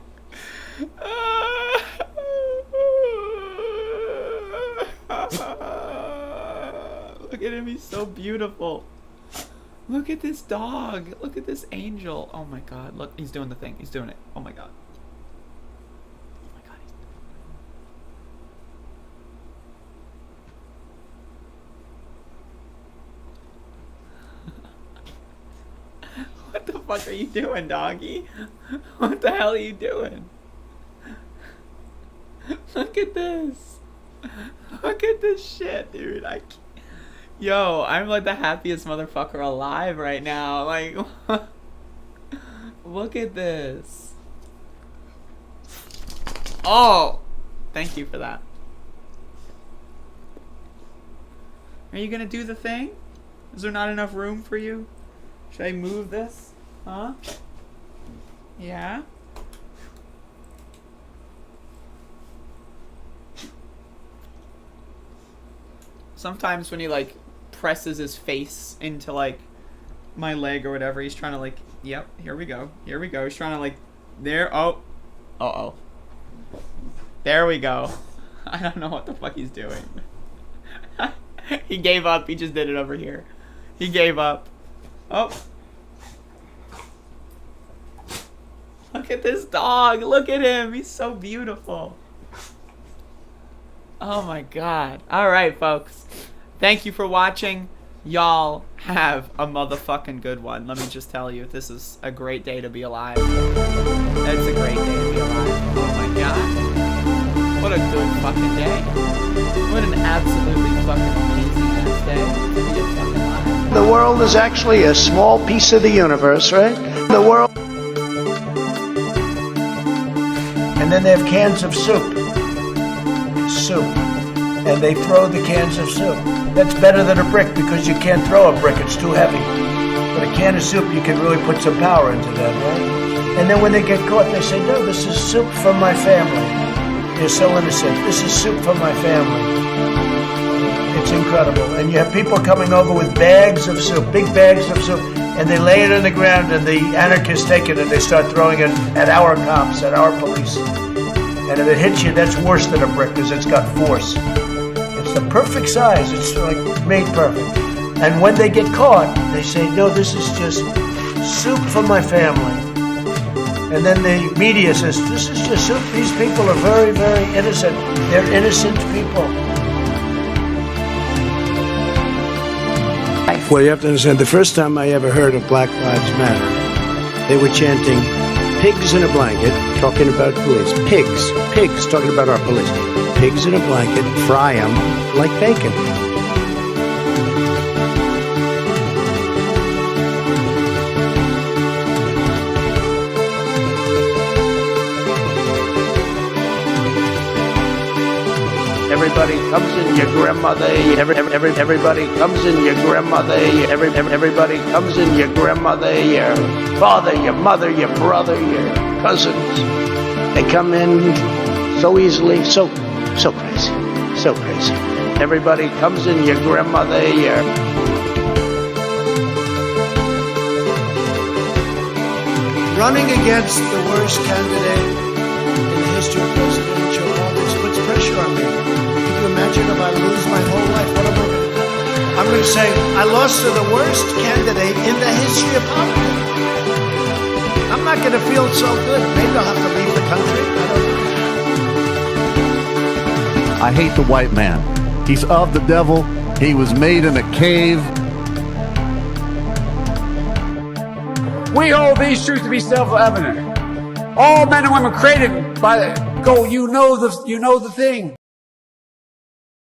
Speaker 9: Look at him. He's so beautiful. Look at this dog. Look at this angel. Oh my god. Look, he's doing the thing. He's doing it. Oh my god. What the fuck are you doing, doggy? What the hell are you doing? Look at this. Look at this shit, dude. Yo, I'm like the happiest motherfucker alive right now. Like, look at this. Oh, thank you for that. Are you gonna do the thing? Is there not enough room for you? Should I move this? Huh? Yeah? Sometimes when he like presses his face into like my leg or whatever, he's trying to like, yep, here we go. Here we go. He's trying to like, there, oh. Uh-oh. There we go. I don't know what the fuck he's doing. He gave up. He just did it over here. He gave up. Oh. Look at this dog. Look at him. He's so beautiful. Oh my god. Alright, folks. Thank you for watching. Y'all have a motherfucking good one. Let me just tell you, this is a great day to be alive. It's a great day to be alive. Oh my god. What a good fucking day. What an absolutely fucking amazing ass day to be a fucking alive.
Speaker 5: The world is actually a small piece of the universe, right? The world.
Speaker 2: And then they have cans of soup. And they throw the cans of soup. That's better than a brick because you can't throw a brick, it's too heavy. But a can of soup, you can really put some power into that, right? And then when they get caught, they say, no, this is soup from my family. They're so innocent. This is soup from my family. It's incredible. And you have people coming over with bags of soup, big bags of soup, and they lay it on the ground, and the anarchists take it and they start throwing it at our cops, at our police. And if it hits you, that's worse than a brick because it's got force. It's the perfect size. It's like made perfect. And when they get caught, they say, no, this is just soup for my family. And then the media says, this is just soup. These people are very, very innocent. They're innocent people.
Speaker 5: Well, you have to understand, the first time I ever heard of Black Lives Matter, they were chanting, pigs in a blanket, talking about police. Pigs, pigs, talking about our police. Pigs in a blanket, fry them like bacon.
Speaker 13: Everybody comes in your grandmother. Everybody comes in your grandmother. Everybody comes in your grandmother, your father, your mother, your brother, your cousins. They come in so easily, so crazy, so crazy. Everybody comes in your grandmother, your...
Speaker 5: Running against the worst candidate in the history of presidential office puts pressure on me. Can you imagine if I lose my whole life? What am I going to do? I'm going to say, I lost to the worst candidate in the history of politics. I'm not going to feel so good. Maybe I'll have to leave the country. I don't know.
Speaker 7: I hate the white man. He's of the devil. He was made in a cave.
Speaker 4: We hold these truths to be self-evident. All men and women created by Go, you know the thing.